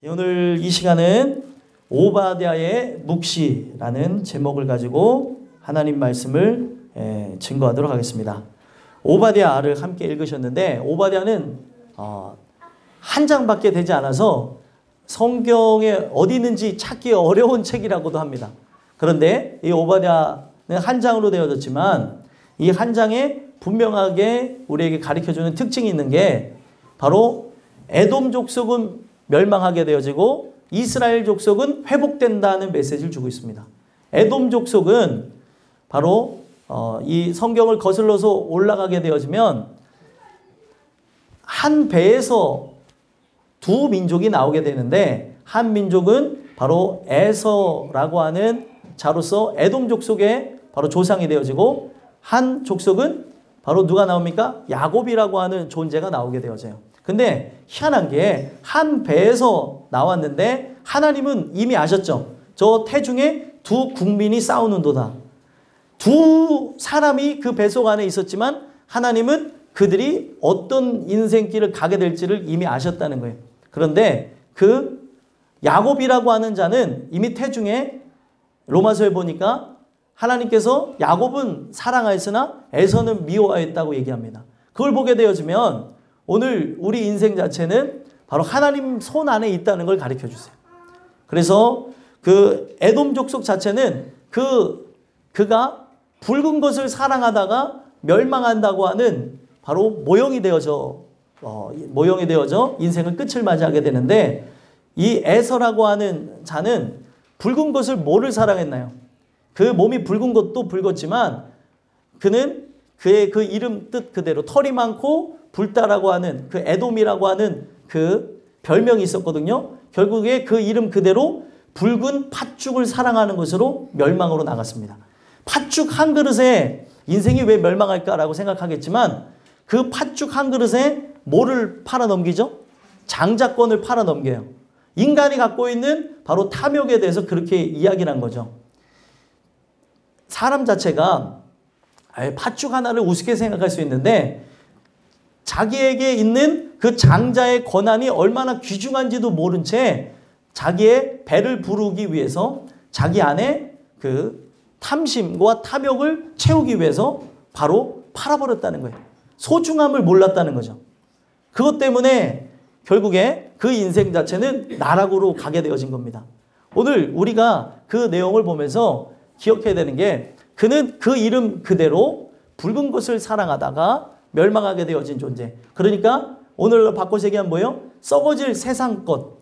오늘 이 시간은 오바댜의 묵시라는 제목을 가지고 하나님 말씀을 증거하도록 하겠습니다. 오바댜를 함께 읽으셨는데, 오바댜는 한 장밖에 되지 않아서 성경에 어디 있는지 찾기 어려운 책이라고도 합니다. 그런데 이 오바댜는 한 장으로 되어졌지만 이 한 장에 분명하게 우리에게 가르쳐주는 특징이 있는 게 바로 에돔 족속은 멸망하게 되어지고 이스라엘 족속은 회복된다는 메시지를 주고 있습니다. 에돔 족속은 바로 이 성경을 거슬러서 올라가게 되어지면 한 배에서 두 민족이 나오게 되는데, 한 민족은 바로 에서라고 하는 자로서 에돔 족속의 바로 조상이 되어지고, 한 족속은 바로 누가 나옵니까? 야곱이라고 하는 존재가 나오게 되어져요. 근데 희한한 게 한 배에서 나왔는데 하나님은 이미 아셨죠. 저 태중에 두 국민이 싸우는도다. 두 사람이 그 뱃속 안에 있었지만 하나님은 그들이 어떤 인생길을 가게 될지를 이미 아셨다는 거예요. 그런데 그 야곱이라고 하는 자는 이미 태중에 로마서에 보니까 하나님께서 야곱은 사랑하였으나 에서는 미워하였다고 얘기합니다. 그걸 보게 되어지면 오늘 우리 인생 자체는 바로 하나님 손 안에 있다는 걸 가르쳐 주세요. 그래서 그 에돔 족속 자체는 그가 붉은 것을 사랑하다가 멸망한다고 하는 바로 모형이 되어져 인생을 끝을 맞이하게 되는데, 이 에서라고 하는 자는 붉은 것을 뭐를 사랑했나요? 그 몸이 붉은 것도 붉었지만 그는 그의 그 이름 뜻 그대로 털이 많고 불다라고 하는 그 에돔이라고 하는 그 별명이 있었거든요. 결국에 그 이름 그대로 붉은 팥죽을 사랑하는 것으로 멸망으로 나갔습니다. 팥죽 한 그릇에 인생이 왜 멸망할까라고 생각하겠지만, 그 팥죽 한 그릇에 뭐를 팔아넘기죠? 장자권을 팔아넘겨요. 인간이 갖고 있는 바로 탐욕에 대해서 그렇게 이야기를 한 거죠. 사람 자체가 팥죽 하나를 우습게 생각할 수 있는데, 자기에게 있는 그 장자의 권한이 얼마나 귀중한지도 모른 채 자기의 배를 부르기 위해서 자기 안에 그 탐심과 탐욕을 채우기 위해서 바로 팔아버렸다는 거예요. 소중함을 몰랐다는 거죠. 그것 때문에 결국에 그 인생 자체는 나락으로 가게 되어진 겁니다. 오늘 우리가 그 내용을 보면서 기억해야 되는 게, 그는 그 이름 그대로 붉은 것을 사랑하다가 멸망하게 되어진 존재. 그러니까 오늘로 바꿔서 얘기하면 뭐예요? 썩어질 세상 것,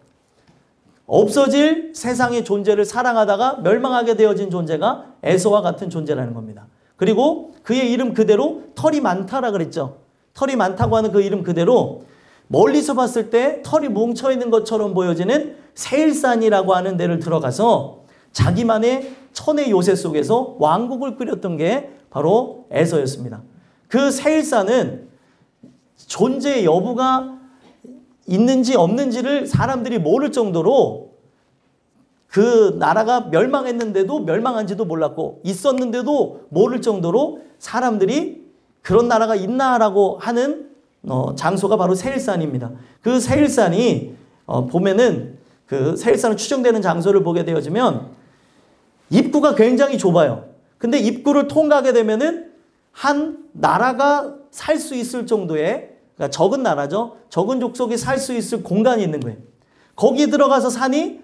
없어질 세상의 존재를 사랑하다가 멸망하게 되어진 존재가 에서와 같은 존재라는 겁니다. 그리고 그의 이름 그대로 털이 많다라 그랬죠. 털이 많다고 하는 그 이름 그대로 멀리서 봤을 때 털이 뭉쳐있는 것처럼 보여지는 세일산이라고 하는 데를 들어가서 자기만의 천의 요새 속에서 왕국을 꾸렸던 게 바로 에서였습니다. 그 세일산은 존재 여부가 있는지 없는지를 사람들이 모를 정도로, 그 나라가 멸망했는데도 멸망한지도 몰랐고 있었는데도 모를 정도로 사람들이 그런 나라가 있나라고 하는 장소가 바로 세일산입니다. 그 세일산이 보면은 그 세일산을 추정되는 장소를 보게 되어지면 입구가 굉장히 좁아요. 근데 입구를 통과하게 되면은 한 나라가 살 수 있을 정도의, 그러니까 적은 나라죠. 적은 족속이 살 수 있을 공간이 있는 거예요. 거기 들어가서 사니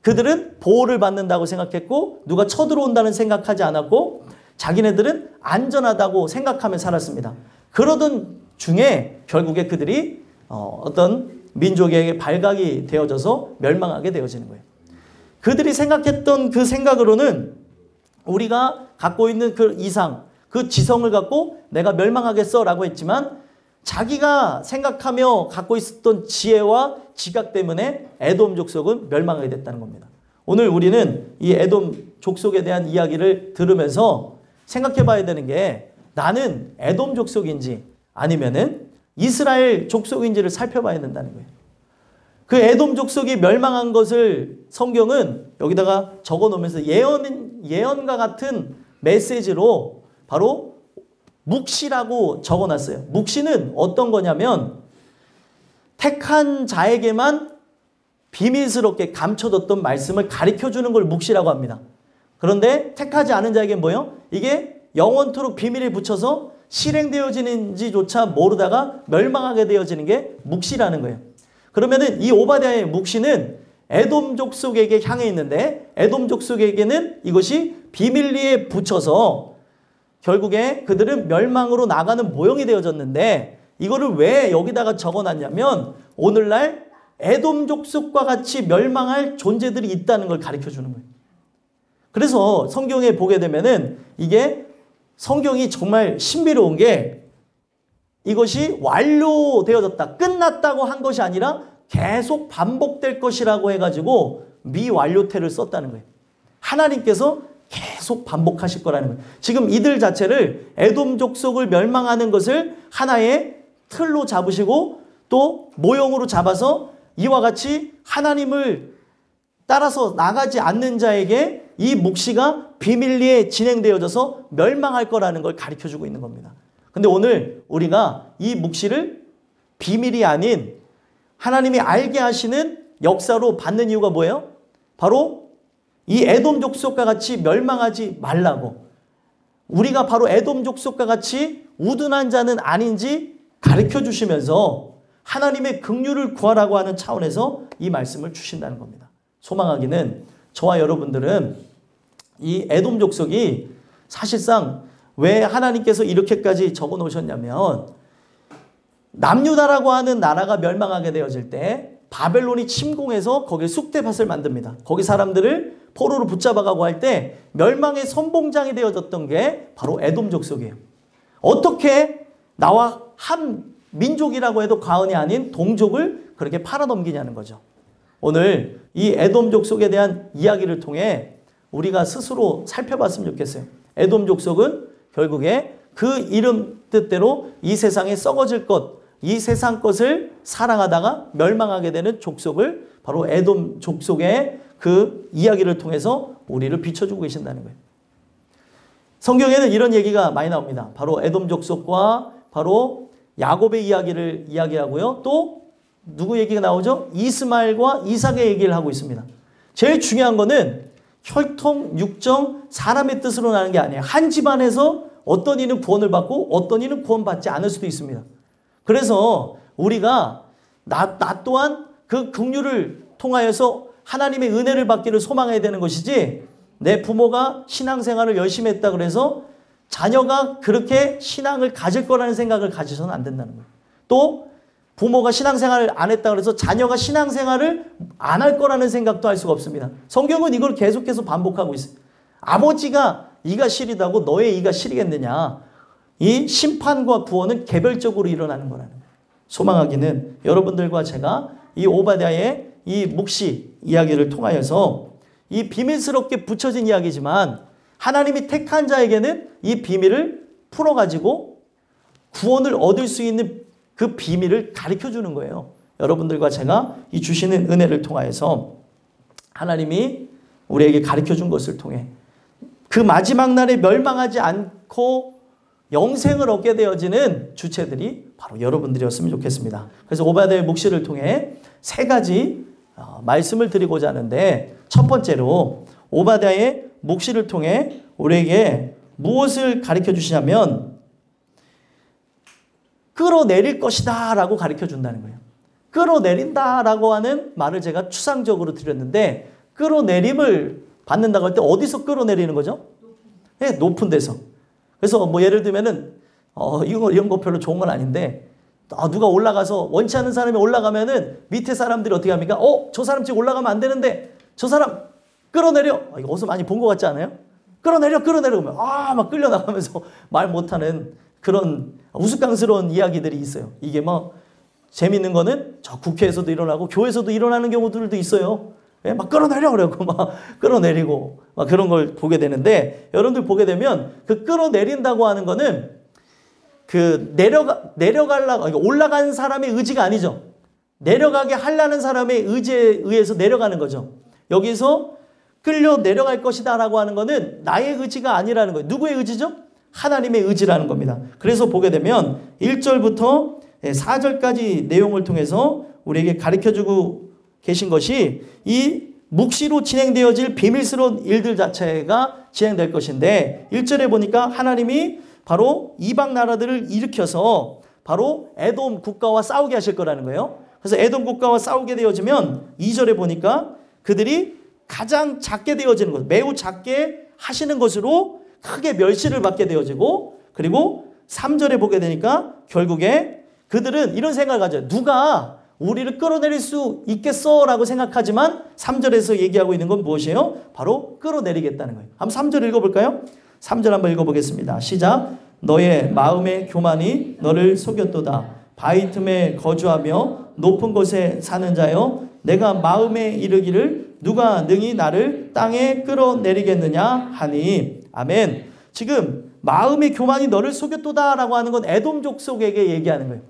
그들은 보호를 받는다고 생각했고 누가 쳐들어온다는 생각하지 않았고 자기네들은 안전하다고 생각하며 살았습니다. 그러던 중에 결국에 그들이 어떤 민족에게 발각이 되어져서 멸망하게 되어지는 거예요. 그들이 생각했던 그 생각으로는 우리가 갖고 있는 그 이상, 그 지성을 갖고 내가 멸망하겠어 라고 했지만, 자기가 생각하며 갖고 있었던 지혜와 지각 때문에 에돔 족속은 멸망하게 됐다는 겁니다. 오늘 우리는 이 에돔 족속에 대한 이야기를 들으면서 생각해 봐야 되는 게, 나는 에돔 족속인지 아니면은 이스라엘 족속인지를 살펴봐야 된다는 거예요. 그 에돔 족속이 멸망한 것을 성경은 여기다가 적어 놓으면서 예언과 같은 메시지로 바로 묵시라고 적어놨어요. 묵시는 어떤 거냐면 택한 자에게만 비밀스럽게 감춰뒀던 말씀을 가르쳐주는 걸 묵시라고 합니다. 그런데 택하지 않은 자에게 뭐예요? 이게 영원토록 비밀에 붙여서 실행되어지는지조차 모르다가 멸망하게 되어지는 게 묵시라는 거예요. 그러면은 이 오바댜의 묵시는 에돔 족속에게 향해 있는데 에돔 족속에게는 이것이 비밀리에 붙여서 결국에 그들은 멸망으로 나가는 모형이 되어졌는데 이거를 왜 여기다가 적어놨냐면 오늘날 에돔 족속과 같이 멸망할 존재들이 있다는 걸 가르쳐주는 거예요. 그래서 성경에 보게 되면은 이게 성경이 정말 신비로운 게 이것이 완료되어졌다, 끝났다고 한 것이 아니라 계속 반복될 것이라고 해가지고 미완료태를 썼다는 거예요. 하나님께서 계속 반복하실 거라는 거예요. 지금 이들 자체를 에돔 족속을 멸망하는 것을 하나의 틀로 잡으시고 또 모형으로 잡아서 이와 같이 하나님을 따라서 나가지 않는 자에게 이 묵시가 비밀리에 진행되어져서 멸망할 거라는 걸 가르쳐주고 있는 겁니다. 근데 오늘 우리가 이 묵시를 비밀이 아닌 하나님이 알게 하시는 역사로 받는 이유가 뭐예요? 바로 이 에돔 족속과 같이 멸망하지 말라고, 우리가 바로 에돔 족속과 같이 우둔한 자는 아닌지 가르쳐 주시면서 하나님의 긍휼을 구하라고 하는 차원에서 이 말씀을 주신다는 겁니다. 소망하기는 저와 여러분들은 이 에돔 족속이 사실상 왜 하나님께서 이렇게까지 적어 놓으셨냐면 남유다라고 하는 나라가 멸망하게 되어질 때 바벨론이 침공해서 거기에 쑥대밭을 만듭니다. 거기 사람들을 포로로 붙잡아가고 할 때 멸망의 선봉장이 되어졌던 게 바로 에돔 족속이에요. 어떻게 나와 한 민족이라고 해도 과언이 아닌 동족을 그렇게 팔아넘기냐는 거죠. 오늘 이 에돔 족속에 대한 이야기를 통해 우리가 스스로 살펴봤으면 좋겠어요. 에돔 족속은 결국에 그 이름 뜻대로 이 세상에 썩어질 것, 이 세상 것을 사랑하다가 멸망하게 되는 족속을 바로 에돔 족속의 그 이야기를 통해서 우리를 비춰주고 계신다는 거예요. 성경에는 이런 얘기가 많이 나옵니다. 바로 에돔 족속과 바로 야곱의 이야기를 이야기하고요. 또 누구 얘기가 나오죠? 이스마엘과 이삭의 얘기를 하고 있습니다. 제일 중요한 거는 혈통, 육정, 사람의 뜻으로 나는 게 아니에요. 한 집안에서 어떤 이는 구원을 받고 어떤 이는 구원받지 않을 수도 있습니다. 그래서 우리가 나 또한 그 긍휼을 통하여서 하나님의 은혜를 받기를 소망해야 되는 것이지, 내 부모가 신앙생활을 열심히 했다 그래서 자녀가 그렇게 신앙을 가질 거라는 생각을 가지서는 안 된다는 거예요. 또 부모가 신앙생활을 안 했다 그래서 자녀가 신앙생활을 안 할 거라는 생각도 할 수가 없습니다. 성경은 이걸 계속해서 반복하고 있어요. 아버지가 이가 시리다고 너의 이가 시리겠느냐. 이 심판과 구원은 개별적으로 일어나는 거라는 거예요. 소망하기는 여러분들과 제가 이 오바댜의 이 묵시 이야기를 통하여서 이 비밀스럽게 붙여진 이야기지만 하나님이 택한 자에게는 이 비밀을 풀어가지고 구원을 얻을 수 있는 그 비밀을 가르쳐주는 거예요. 여러분들과 제가 이 주시는 은혜를 통하여서 하나님이 우리에게 가르쳐준 것을 통해 그 마지막 날에 멸망하지 않고 영생을 얻게 되어지는 주체들이 바로 여러분들이었으면 좋겠습니다. 그래서 오바댜의 묵시를 통해 세 가지 말씀을 드리고자 하는데, 첫 번째로 오바댜의 묵시를 통해 우리에게 무엇을 가르쳐 주시냐면 끌어내릴 것이다 라고 가르쳐 준다는 거예요. 끌어내린다 라고 하는 말을 제가 추상적으로 드렸는데, 끌어내림을 받는다고 할 때 어디서 끌어내리는 거죠? 네, 높은 데서. 그래서 뭐 예를 들면은 이런 거 별로 좋은 건 아닌데, 누가 올라가서 원치 않는 사람이 올라가면은 밑에 사람들이 어떻게 합니까? 저 사람 지금 올라가면 안 되는데 저 사람 끌어내려. 이거 어디서 많이 본 것 같지 않아요? 끌어내려 그러면 막 끌려나가면서 말 못하는 그런 우스꽝스러운 이야기들이 있어요. 이게 뭐 재밌는 거는 저 국회에서도 일어나고 교회에서도 일어나는 경우들도 있어요. 막 끌어내려 그러고 막 끌어내리고 막 그런 걸 보게 되는데, 여러분들 보게 되면 그 끌어내린다고 하는 거는 그 내려가려고 올라간 사람의 의지가 아니죠. 내려가게 하려는 사람의 의지에 의해서 내려가는 거죠. 여기서 끌려 내려갈 것이다 라고 하는 거는 나의 의지가 아니라는 거예요. 누구의 의지죠? 하나님의 의지라는 겁니다. 그래서 보게 되면 1절부터 4절까지 내용을 통해서 우리에게 가르쳐주고 계신 것이 이 묵시로 진행되어질 비밀스러운 일들 자체가 진행될 것인데 1절에 보니까 하나님이 바로 이방 나라들을 일으켜서 바로 에돔 국가와 싸우게 하실 거라는 거예요. 그래서 에돔 국가와 싸우게 되어지면 2절에 보니까 그들이 가장 작게 되어지는 것, 매우 작게 하시는 것으로 크게 멸시를 받게 되어지고, 그리고 3절에 보게 되니까 결국에 그들은 이런 생각을 가져요. 누가 우리를 끌어내릴 수 있겠어? 라고 생각하지만 3절에서 얘기하고 있는 건 무엇이에요? 바로 끌어내리겠다는 거예요. 한번 3절 읽어볼까요? 3절 한번 읽어보겠습니다. 시작. 너의 마음의 교만이 너를 속였도다. 바위 틈에 거주하며 높은 곳에 사는 자여, 내가 마음에 이르기를 누가 능히 나를 땅에 끌어내리겠느냐 하니. 아멘. 지금 마음의 교만이 너를 속였도다 라고 하는 건 에돔 족속에게 얘기하는 거예요.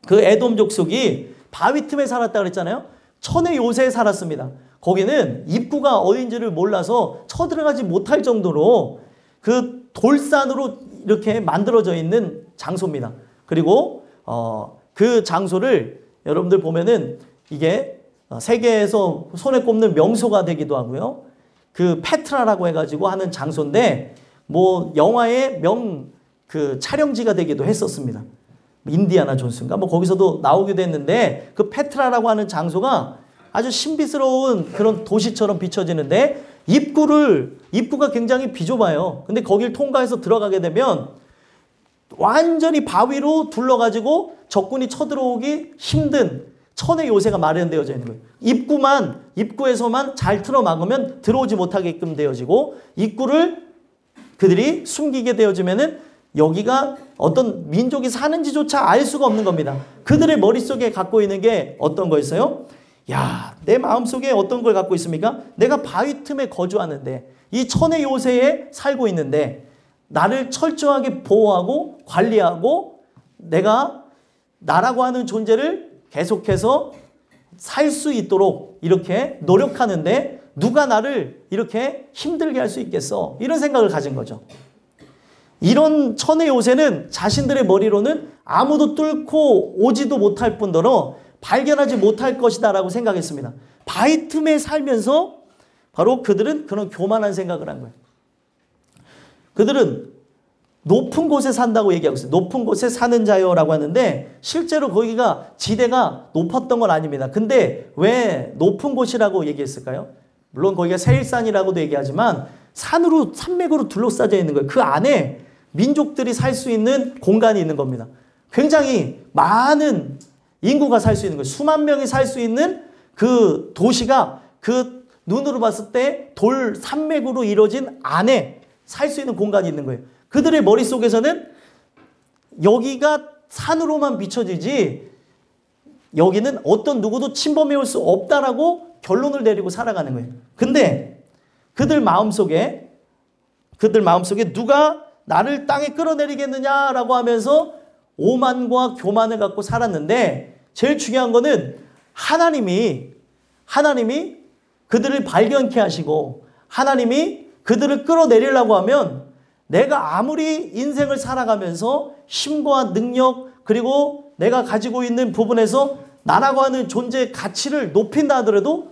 그 에돔 족속이 바위 틈에 살았다 그랬잖아요. 천의 요새에 살았습니다. 거기는 입구가 어딘지를 몰라서 쳐들어가지 못할 정도로 그 돌산으로 이렇게 만들어져 있는 장소입니다. 그리고 그 장소를 여러분들 보면은 이게 세계에서 손에 꼽는 명소가 되기도 하고요. 그 페트라라고 해가지고 하는 장소인데 뭐 영화의 그 촬영지가 되기도 했었습니다. 인디아나 존스인가 뭐 거기서도 나오기도 했는데 그 페트라라고 하는 장소가 아주 신비스러운 그런 도시처럼 비춰지는데 입구가 굉장히 비좁아요. 근데 거길 통과해서 들어가게 되면 완전히 바위로 둘러가지고 적군이 쳐들어오기 힘든 천의 요새가 마련되어져 있는 거예요. 입구에서만 잘 틀어막으면 들어오지 못하게끔 되어지고, 입구를 그들이 숨기게 되어지면은 여기가 어떤 민족이 사는지조차 알 수가 없는 겁니다. 그들의 머릿속에 갖고 있는 게 어떤 거였어요? 야, 내 마음속에 어떤 걸 갖고 있습니까? 내가 바위 틈에 거주하는데, 이 천의 요새에 살고 있는데 나를 철저하게 보호하고 관리하고 내가 나라고 하는 존재를 계속해서 살 수 있도록 이렇게 노력하는데 누가 나를 이렇게 힘들게 할 수 있겠어? 이런 생각을 가진 거죠. 이런 천의 요새는 자신들의 머리로는 아무도 뚫고 오지도 못할 뿐더러 발견하지 못할 것이다 라고 생각했습니다. 바위 틈에 살면서 바로 그들은 그런 교만한 생각을 한 거예요. 그들은 높은 곳에 산다고 얘기하고 있어요. 높은 곳에 사는 자요라고 하는데 실제로 거기가 지대가 높았던 건 아닙니다. 근데 왜 높은 곳이라고 얘기했을까요? 물론 거기가 세일산이라고도 얘기하지만 산맥으로 둘러싸여 있는 거예요. 그 안에 민족들이 살 수 있는 공간이 있는 겁니다. 굉장히 많은 인구가 살 수 있는 거예요. 수만 명이 살 수 있는 그 도시가 그 눈으로 봤을 때 돌 산맥으로 이루어진 안에 살 수 있는 공간이 있는 거예요. 그들의 머릿속에서는 여기가 산으로만 비춰지지 여기는 어떤 누구도 침범해 올 수 없다라고 결론을 내리고 살아가는 거예요. 근데 그들 마음속에 누가 나를 땅에 끌어내리겠느냐라고 하면서 오만과 교만을 갖고 살았는데 제일 중요한 거는 하나님이 그들을 발견케 하시고 하나님이 그들을 끌어내리려고 하면 내가 아무리 인생을 살아가면서 힘과 능력 그리고 내가 가지고 있는 부분에서 나라고 하는 존재의 가치를 높인다 하더라도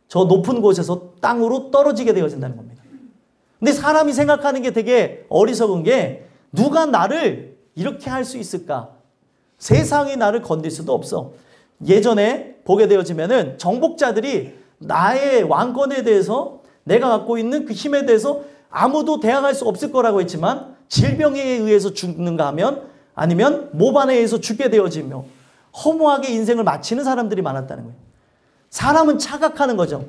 저 높은 곳에서 땅으로 떨어지게 되어진다는 겁니다. 근데 사람이 생각하는 게 되게 어리석은 게 누가 나를 이렇게 할 수 있을까? 세상이 나를 건들 수도 없어. 예전에 보게 되어지면은 정복자들이 나의 왕권에 대해서 내가 갖고 있는 그 힘에 대해서 아무도 대항할 수 없을 거라고 했지만 질병에 의해서 죽는가 하면 아니면 모반에 의해서 죽게 되어지며 허무하게 인생을 마치는 사람들이 많았다는 거예요. 사람은 착각하는 거죠.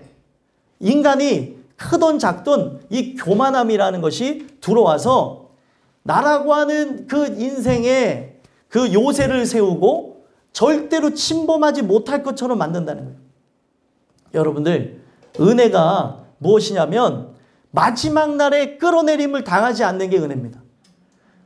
인간이 크던 작던 이 교만함이라는 것이 들어와서 나라고 하는 그 인생에 그 요새를 세우고 절대로 침범하지 못할 것처럼 만든다는 거예요. 여러분들, 은혜가 무엇이냐면 마지막 날에 끌어내림을 당하지 않는 게 은혜입니다.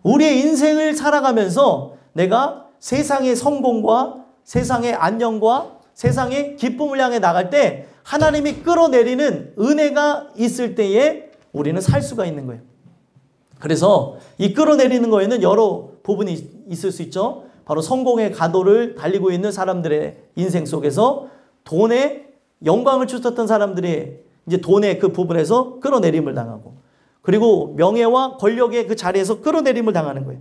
우리의 인생을 살아가면서 내가 세상의 성공과 세상의 안녕과 세상의 기쁨을 향해 나갈 때 하나님이 끌어내리는 은혜가 있을 때에 우리는 살 수가 있는 거예요. 그래서 이 끌어내리는 거에는 여러 부분이 있을 수 있죠. 바로 성공의 가도를 달리고 있는 사람들의 인생 속에서 돈에 영광을 추구했던 사람들이 이제 돈의 그 부분에서 끌어내림을 당하고, 그리고 명예와 권력의 그 자리에서 끌어내림을 당하는 거예요.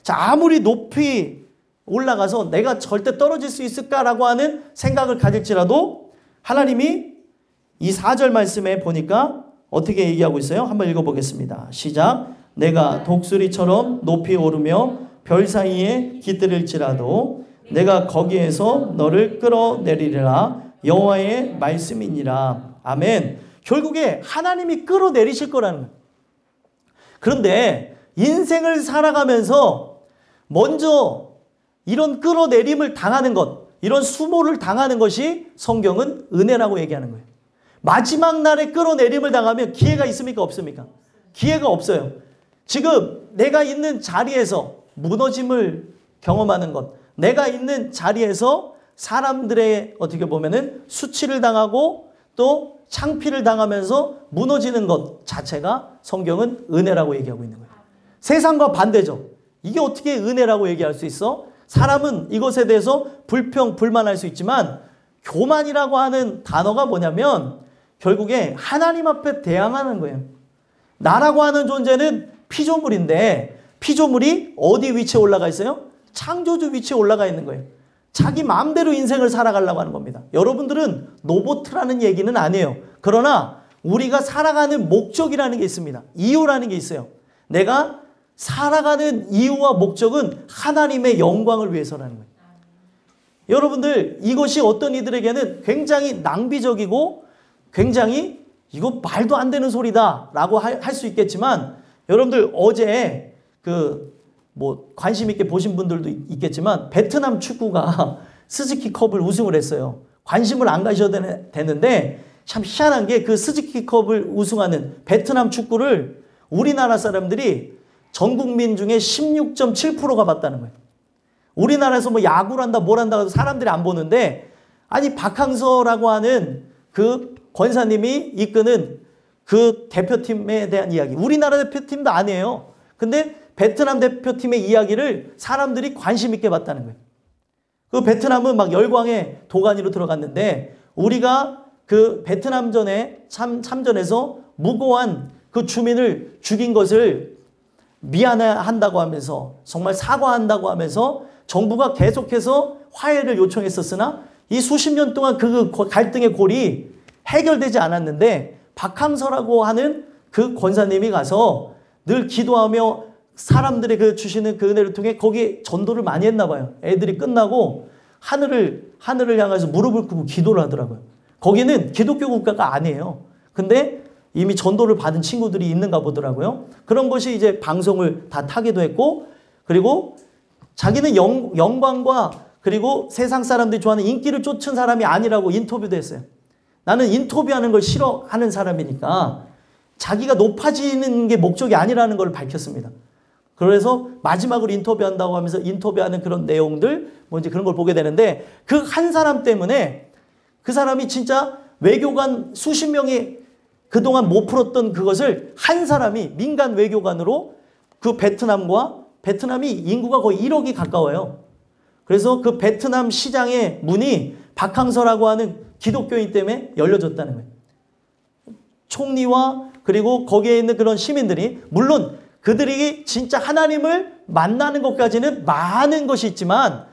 자, 아무리 높이 올라가서 내가 절대 떨어질 수 있을까라고 하는 생각을 가질지라도 하나님이 이 4절 말씀에 보니까 어떻게 얘기하고 있어요? 한번 읽어보겠습니다. 시작. 내가 독수리처럼 높이 오르며 별 사이에 깃들일지라도 내가 거기에서 너를 끌어내리리라. 여호와의 말씀이니라. 아멘. 결국에 하나님이 끌어내리실 거라는 거예요. 그런데 인생을 살아가면서 먼저 이런 끌어내림을 당하는 것, 이런 수모를 당하는 것이 성경은 은혜라고 얘기하는 거예요. 마지막 날에 끌어내림을 당하면 기회가 있습니까? 없습니까? 기회가 없어요. 지금 내가 있는 자리에서 무너짐을 경험하는 것, 내가 있는 자리에서 사람들의 어떻게 보면은 수치를 당하고 또 창피를 당하면서 무너지는 것 자체가 성경은 은혜라고 얘기하고 있는 거예요. 세상과 반대죠. 이게 어떻게 은혜라고 얘기할 수 있어? 사람은 이것에 대해서 불평, 불만할 수 있지만 교만이라고 하는 단어가 뭐냐면 결국에 하나님 앞에 대항하는 거예요. 나라고 하는 존재는 피조물인데 피조물이 어디 위치에 올라가 있어요? 창조주 위치에 올라가 있는 거예요. 자기 마음대로 인생을 살아가려고 하는 겁니다. 여러분들은 로봇이라는 얘기는 아니에요. 그러나 우리가 살아가는 목적이라는 게 있습니다. 이유라는 게 있어요. 내가 살아가는 이유와 목적은 하나님의 영광을 위해서라는 거예요. 여러분들 이것이 어떤 이들에게는 굉장히 낭비적이고 굉장히 이거 말도 안 되는 소리다 라고 할 수 있겠지만 여러분들 어제 관심 있게 보신 분들도 있겠지만 베트남 축구가 스즈키컵을 우승을 했어요. 관심을 안 가셔도 되는데 참 희한한 게 그 스즈키컵을 우승하는 베트남 축구를 우리나라 사람들이 전 국민 중에 16.7%가 봤다는 거예요. 우리나라에서 뭐 야구를 한다 뭘 한다 해도 사람들이 안 보는데 아니 박항서라고 하는 그 권사님이 이끄는 그 대표팀에 대한 이야기, 우리나라 대표팀도 아니에요. 근데 베트남 대표팀의 이야기를 사람들이 관심 있게 봤다는 거예요. 그 베트남은 막 열광의 도가니로 들어갔는데 우리가 그 베트남전에 참전해서 무고한 그 주민을 죽인 것을 미안해한다고 하면서 정말 사과한다고 하면서 정부가 계속해서 화해를 요청했었으나 이 수십 년 동안 그 갈등의 골이 해결되지 않았는데 박항서라고 하는 그 권사님이 가서 늘 기도하며 사람들의 그 주시는 그 은혜를 통해 거기에 전도를 많이 했나 봐요. 애들이 끝나고 하늘을 향해서 무릎을 꿇고 기도를 하더라고요. 거기는 기독교 국가가 아니에요. 근데 이미 전도를 받은 친구들이 있는가 보더라고요. 그런 것이 이제 방송을 다 타기도 했고 그리고 자기는 영광과 그리고 세상 사람들이 좋아하는 인기를 쫓은 사람이 아니라고 인터뷰도 했어요. 나는 인터뷰하는 걸 싫어하는 사람이니까 자기가 높아지는 게 목적이 아니라는 걸 밝혔습니다. 그래서 마지막으로 인터뷰한다고 하면서 인터뷰하는 그런 내용들 뭔지 그런 걸 보게 되는데 그 한 사람 때문에 그 사람이 진짜 외교관 수십 명이 그동안 못 풀었던 그것을 한 사람이 민간 외교관으로 그 베트남이 인구가 거의 1억이 가까워요. 그래서 그 베트남 시장의 문이 박항서라고 하는 기독교인 때문에 열려졌다는 거예요. 총리와 그리고 거기에 있는 그런 시민들이 물론 그들이 진짜 하나님을 만나는 것까지는 많은 것이 있지만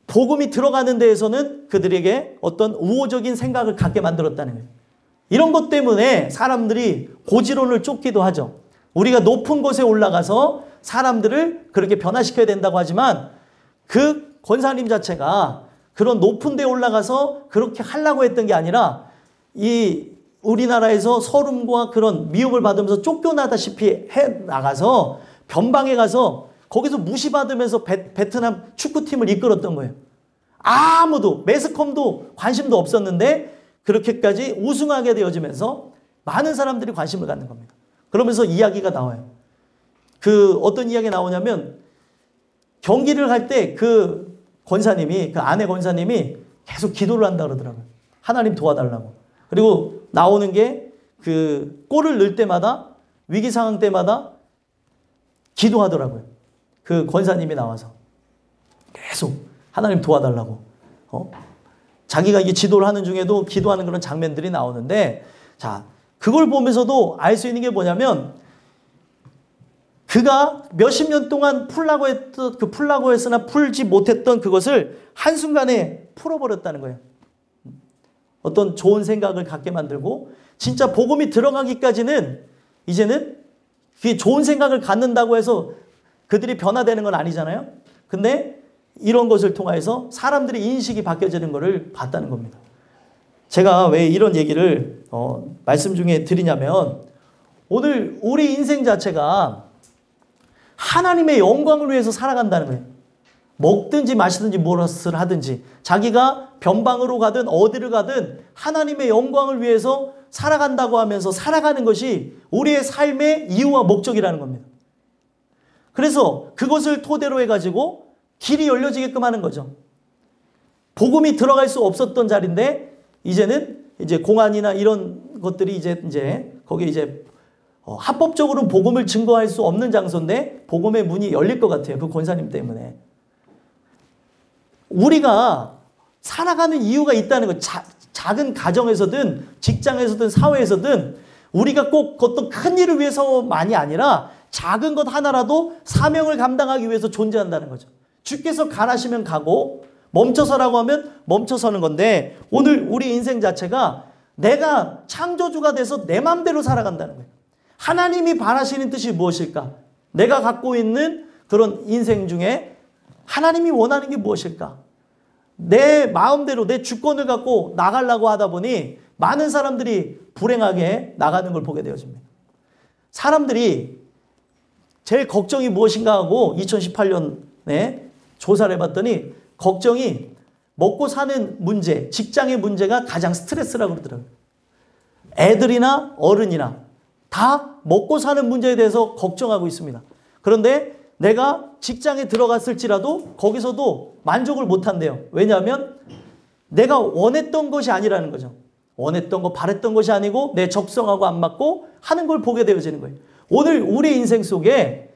복음이 들어가는 데에서는 그들에게 어떤 우호적인 생각을 갖게 만들었다는 거예요. 이런 것 때문에 사람들이 고지론을 쫓기도 하죠. 우리가 높은 곳에 올라가서 사람들을 그렇게 변화시켜야 된다고 하지만 그 권사님 자체가 그런 높은 데 올라가서 그렇게 하려고 했던 게 아니라 이 우리나라에서 서름과 그런 미움을 받으면서 쫓겨나다시피 해 나가서 변방에 가서 거기서 무시받으면서 베트남 축구팀을 이끌었던 거예요. 아무도 매스컴도 관심도 없었는데 그렇게까지 우승하게 되어지면서 많은 사람들이 관심을 갖는 겁니다. 그러면서 이야기가 나와요. 어떤 이야기가 나오냐면 경기를 할 때 그 권사님이 그 아내 권사님이 계속 기도를 한다 그러더라고요. 하나님 도와달라고. 그리고 나오는 게 그 골을 넣을 때마다 위기 상황 때마다 기도하더라고요. 그 권사님이 나와서 계속 하나님 도와달라고. 자기가 이게 지도를 하는 중에도 기도하는 그런 장면들이 나오는데, 자, 그걸 보면서도 알 수 있는 게 뭐냐면, 그가 몇십 년 동안 풀라고 했으나 풀지 못했던 그것을 한순간에 풀어버렸다는 거예요. 어떤 좋은 생각을 갖게 만들고, 진짜 복음이 들어가기까지는 이제는 그게 좋은 생각을 갖는다고 해서 그들이 변화되는 건 아니잖아요. 근데 이런 것을 통해서 사람들의 인식이 바뀌어지는 것을 봤다는 겁니다. 제가 왜 이런 얘기를 말씀 중에 드리냐면, 오늘 우리 인생 자체가 하나님의 영광을 위해서 살아간다는 거예요. 먹든지 마시든지 무엇을 하든지 자기가 변방으로 가든 어디를 가든 하나님의 영광을 위해서 살아간다고 하면서 살아가는 것이 우리의 삶의 이유와 목적이라는 겁니다. 그래서 그것을 토대로 해가지고 길이 열려지게끔 하는 거죠. 복음이 들어갈 수 없었던 자리인데 이제는 이제 공안이나 이런 것들이 이제 거기에 이제 합법적으로는 복음을 증거할 수 없는 장소인데 복음의 문이 열릴 것 같아요. 그 권사님 때문에. 우리가 살아가는 이유가 있다는 것. 작은 가정에서든 직장에서든 사회에서든 우리가 꼭 어떤 큰 일을 위해서만이 아니라 작은 것 하나라도 사명을 감당하기 위해서 존재한다는 거죠. 주께서 가라시면 가고 멈춰서라고 하면 멈춰서는 건데, 오늘 우리 인생 자체가 내가 창조주가 돼서 내 마음대로 살아간다는 거예요. 하나님이 바라시는 뜻이 무엇일까? 내가 갖고 있는 그런 인생 중에 하나님이 원하는 게 무엇일까? 내 마음대로 내 주권을 갖고 나가려고 하다 보니 많은 사람들이 불행하게 나가는 걸 보게 되어집니다. 사람들이 제일 걱정이 무엇인가 하고 2018년에 조사를 해봤더니 걱정이 먹고 사는 문제, 직장의 문제가 가장 스트레스라고 그러더라고요. 애들이나 어른이나 다 먹고 사는 문제에 대해서 걱정하고 있습니다. 그런데 내가 직장에 들어갔을지라도 거기서도 만족을 못한대요. 왜냐하면 내가 원했던 것이 아니라는 거죠. 원했던 거, 바랬던 것이 아니고 내 적성하고 안 맞고 하는 걸 보게 되어지는 거예요. 오늘 우리 인생 속에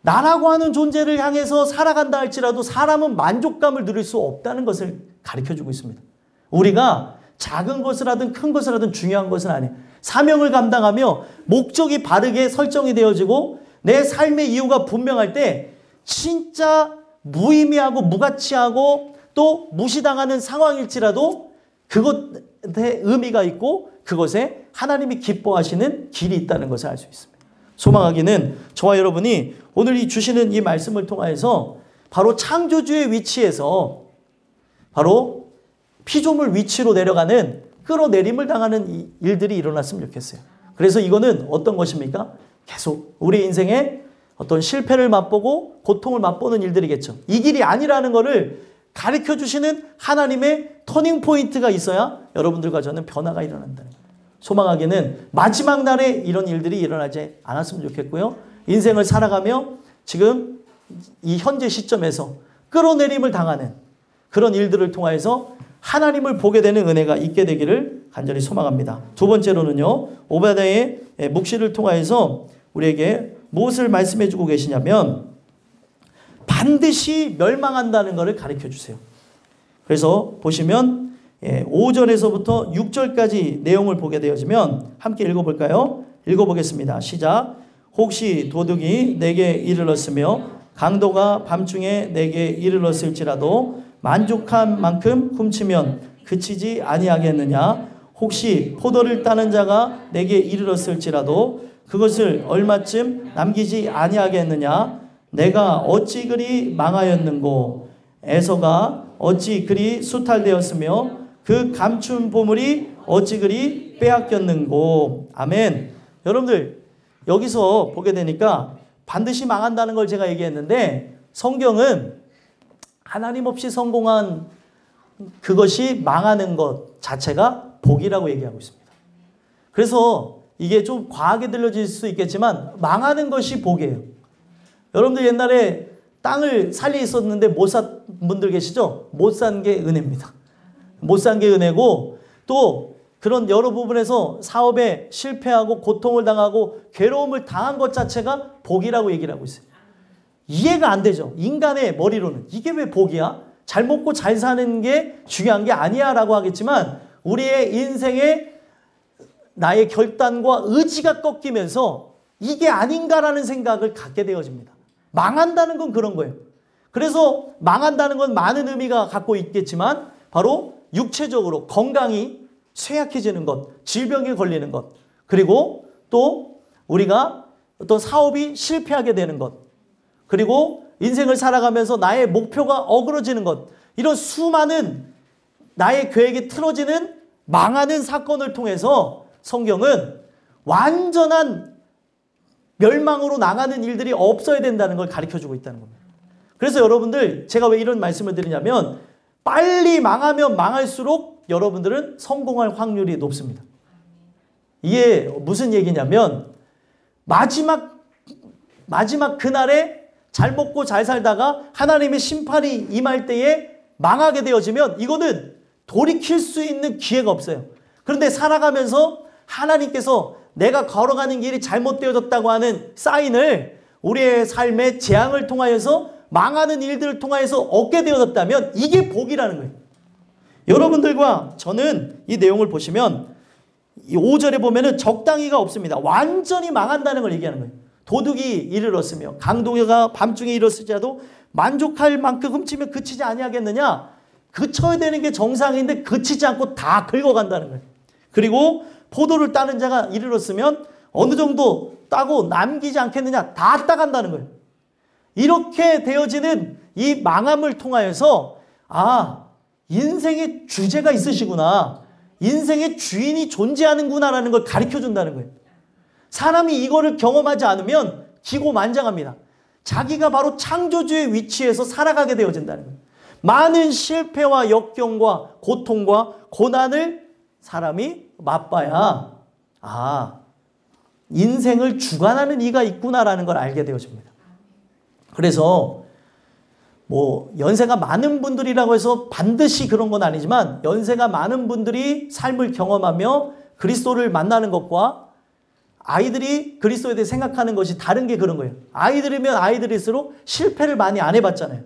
나라고 하는 존재를 향해서 살아간다 할지라도 사람은 만족감을 누릴 수 없다는 것을 가르쳐주고 있습니다. 우리가 작은 것을 하든 큰 것을 하든 중요한 것은 아니에요. 사명을 감당하며 목적이 바르게 설정이 되어지고 내 삶의 이유가 분명할 때 진짜 무의미하고 무가치하고 또 무시당하는 상황일지라도 그것에 의미가 있고 그것에 하나님이 기뻐하시는 길이 있다는 것을 알 수 있습니다. 소망하기는 저와 여러분이 오늘 이 주시는 이 말씀을 통해서 바로 창조주의 위치에서 바로 피조물 위치로 내려가는 끌어내림을 당하는 일들이 일어났으면 좋겠어요. 그래서 이거는 어떤 것입니까? 계속 우리 인생에 어떤 실패를 맛보고 고통을 맛보는 일들이겠죠. 이 길이 아니라는 것을 가르쳐 주시는 하나님의 터닝 포인트가 있어야 여러분들과 저는 변화가 일어난다는 거예요. 소망하기는 마지막 날에 이런 일들이 일어나지 않았으면 좋겠고요. 인생을 살아가며 지금 이 현재 시점에서 끌어내림을 당하는 그런 일들을 통해서 하나님을 보게 되는 은혜가 있게 되기를 간절히 소망합니다. 두 번째로는요, 오바댜의 묵시를 통해서 우리에게 무엇을 말씀해 주고 계시냐면 반드시 멸망한다는 것을 가르쳐 주세요. 그래서 보시면 5절에서부터 6절까지 내용을 보게 되어지면 함께 읽어볼까요? 읽어보겠습니다. 시작. 혹시 도둑이 내게 이르렀으며 강도가 밤중에 내게 이르렀을지라도 만족한 만큼 훔치면 그치지 아니하겠느냐? 혹시 포도를 따는 자가 내게 이르렀을지라도 그것을 얼마쯤 남기지 아니하겠느냐? 내가 어찌 그리 망하였는고? 에서가 어찌 그리 수탈되었으며 그 감춘 보물이 어찌 그리 빼앗겼는고? 아멘. 여러분들 여기서 보게 되니까 반드시 망한다는 걸 제가 얘기했는데 성경은 하나님 없이 성공한 그것이 망하는 것 자체가 복이라고 얘기하고 있습니다. 그래서 이게 좀 과하게 들려질 수 있겠지만 망하는 것이 복이에요. 여러분들 옛날에 땅을 살리 있었는데 못 산 분들 계시죠? 못 산 게 은혜입니다. 못 산 게 은혜고 또 그런 여러 부분에서 사업에 실패하고 고통을 당하고 괴로움을 당한 것 자체가 복이라고 얘기를 하고 있어요. 이해가 안 되죠. 인간의 머리로는. 이게 왜 복이야? 잘 먹고 잘 사는 게 중요한 게 아니야 라고 하겠지만 우리의 인생에 나의 결단과 의지가 꺾이면서 이게 아닌가라는 생각을 갖게 되어집니다. 망한다는 건 그런 거예요. 그래서 망한다는 건 많은 의미가 갖고 있겠지만 바로 육체적으로 건강이 쇠약해지는 것, 질병에 걸리는 것, 그리고 또 우리가 어떤 사업이 실패하게 되는 것, 그리고 인생을 살아가면서 나의 목표가 어그러지는 것, 이런 수많은 나의 계획이 틀어지는 망하는 사건을 통해서 성경은 완전한 멸망으로 나가는 일들이 없어야 된다는 걸 가르쳐주고 있다는 겁니다. 그래서 여러분들 제가 왜 이런 말씀을 드리냐면 빨리 망하면 망할수록 여러분들은 성공할 확률이 높습니다. 이게 무슨 얘기냐면 마지막 그날에 잘 먹고 잘 살다가 하나님의 심판이 임할 때에 망하게 되어지면 이거는 돌이킬 수 있는 기회가 없어요. 그런데 살아가면서 하나님께서 내가 걸어가는 길이 잘못되어졌다고 하는 사인을 우리의 삶의 재앙을 통하여서 망하는 일들을 통하여서 얻게 되어졌다면 이게 복이라는 거예요. 여러분들과 저는 이 내용을 보시면 5절에 보면은 적당히가 없습니다. 완전히 망한다는 걸 얘기하는 거예요. 도둑이 이르렀으며 강도가 밤중에 이르렀을지라도 만족할 만큼 훔치면 그치지 아니하겠느냐. 그쳐야 되는 게 정상인데 그치지 않고 다 긁어간다는 거예요. 그리고 포도를 따는 자가 이르렀으면 어느 정도 따고 남기지 않겠느냐. 다 따간다는 거예요. 이렇게 되어지는 이 망함을 통하여서 인생의 주제가 있으시구나. 인생의 주인이 존재하는구나라는 걸 가르쳐준다는 거예요. 사람이 이거를 경험하지 않으면 기고만장합니다. 자기가 바로 창조주의 위치에서 살아가게 되어진다는 거예요. 많은 실패와 역경과 고통과 고난을 사람이 맛봐야 인생을 주관하는 이가 있구나라는 걸 알게 되어집니다. 그래서 연세가 많은 분들이라고 해서 반드시 그런 건 아니지만 연세가 많은 분들이 삶을 경험하며 그리스도를 만나는 것과 아이들이 그리스도에 대해 생각하는 것이 다른 게 그런 거예요. 아이들이면 아이들일수록 실패를 많이 안 해봤잖아요.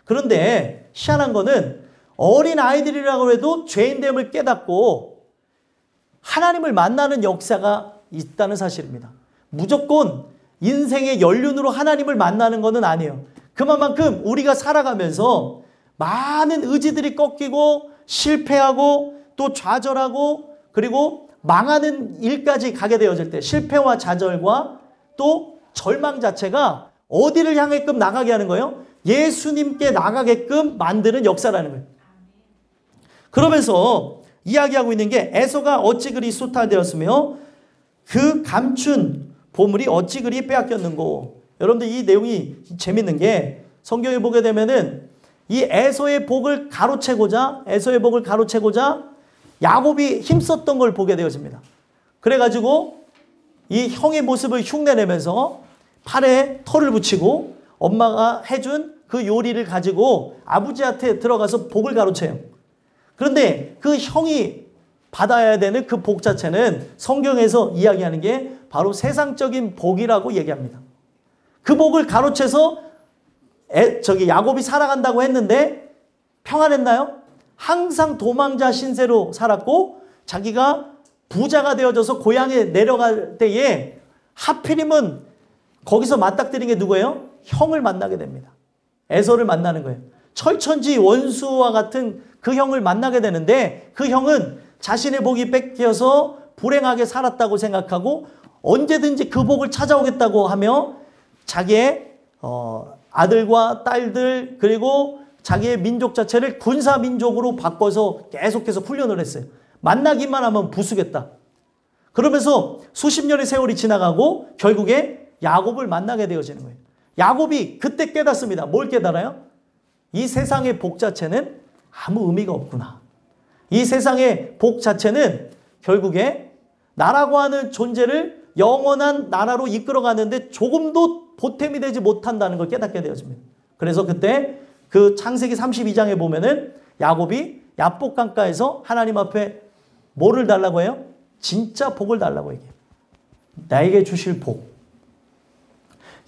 그런데 희한한 거는 어린 아이들이라고 해도 죄인됨을 깨닫고 하나님을 만나는 역사가 있다는 사실입니다. 무조건 인생의 연륜으로 하나님을 만나는 것은 아니에요. 그만큼 우리가 살아가면서 많은 의지들이 꺾이고 실패하고 또 좌절하고 그리고 망하는 일까지 가게 되어질 때 실패와 좌절과 또 절망 자체가 어디를 향해끔 나가게 하는 거예요? 예수님께 나가게끔 만드는 역사라는 거예요. 그러면서 이야기하고 있는 게 에서가 어찌 그리 소탈되었으며 그 감춘 보물이 어찌 그리 빼앗겼는고. 여러분들 이 내용이 재밌는 게 성경에 보게 되면은 이 에서의 복을 가로채고자 야곱이 힘썼던 걸 보게 되어집니다. 그래가지고 이 형의 모습을 흉내내면서 팔에 털을 붙이고 엄마가 해준 그 요리를 가지고 아버지한테 들어가서 복을 가로채요. 그런데 그 형이 받아야 되는 그 복 자체는 성경에서 이야기하는 게 바로 세상적인 복이라고 얘기합니다. 그 복을 가로채서 야곱이 살아간다고 했는데 평안했나요? 항상 도망자 신세로 살았고 자기가 부자가 되어져서 고향에 내려갈 때에 하필이면 거기서 맞닥뜨린 게 누구예요? 형을 만나게 됩니다. 에서를 만나는 거예요. 철천지 원수와 같은 그 형을 만나게 되는데 그 형은 자신의 복이 뺏겨서 불행하게 살았다고 생각하고 언제든지 그 복을 찾아오겠다고 하며 자기의 아들과 딸들 그리고 자기의 민족 자체를 군사민족으로 바꿔서 계속해서 훈련을 했어요. 만나기만 하면 부수겠다. 그러면서 수십 년의 세월이 지나가고 결국에 야곱을 만나게 되어지는 거예요. 야곱이 그때 깨닫습니다. 뭘 깨달아요? 이 세상의 복 자체는 아무 의미가 없구나. 이 세상의 복 자체는 결국에 나라고 하는 존재를 영원한 나라로 이끌어가는데 조금도 보탬이 되지 못한다는 걸 깨닫게 되어집니다. 그래서 그때 그 창세기 32장에 보면은 야곱이 야복 강가에서 하나님 앞에 뭐를 달라고 해요? 진짜 복을 달라고 얘기해요. 나에게 주실 복.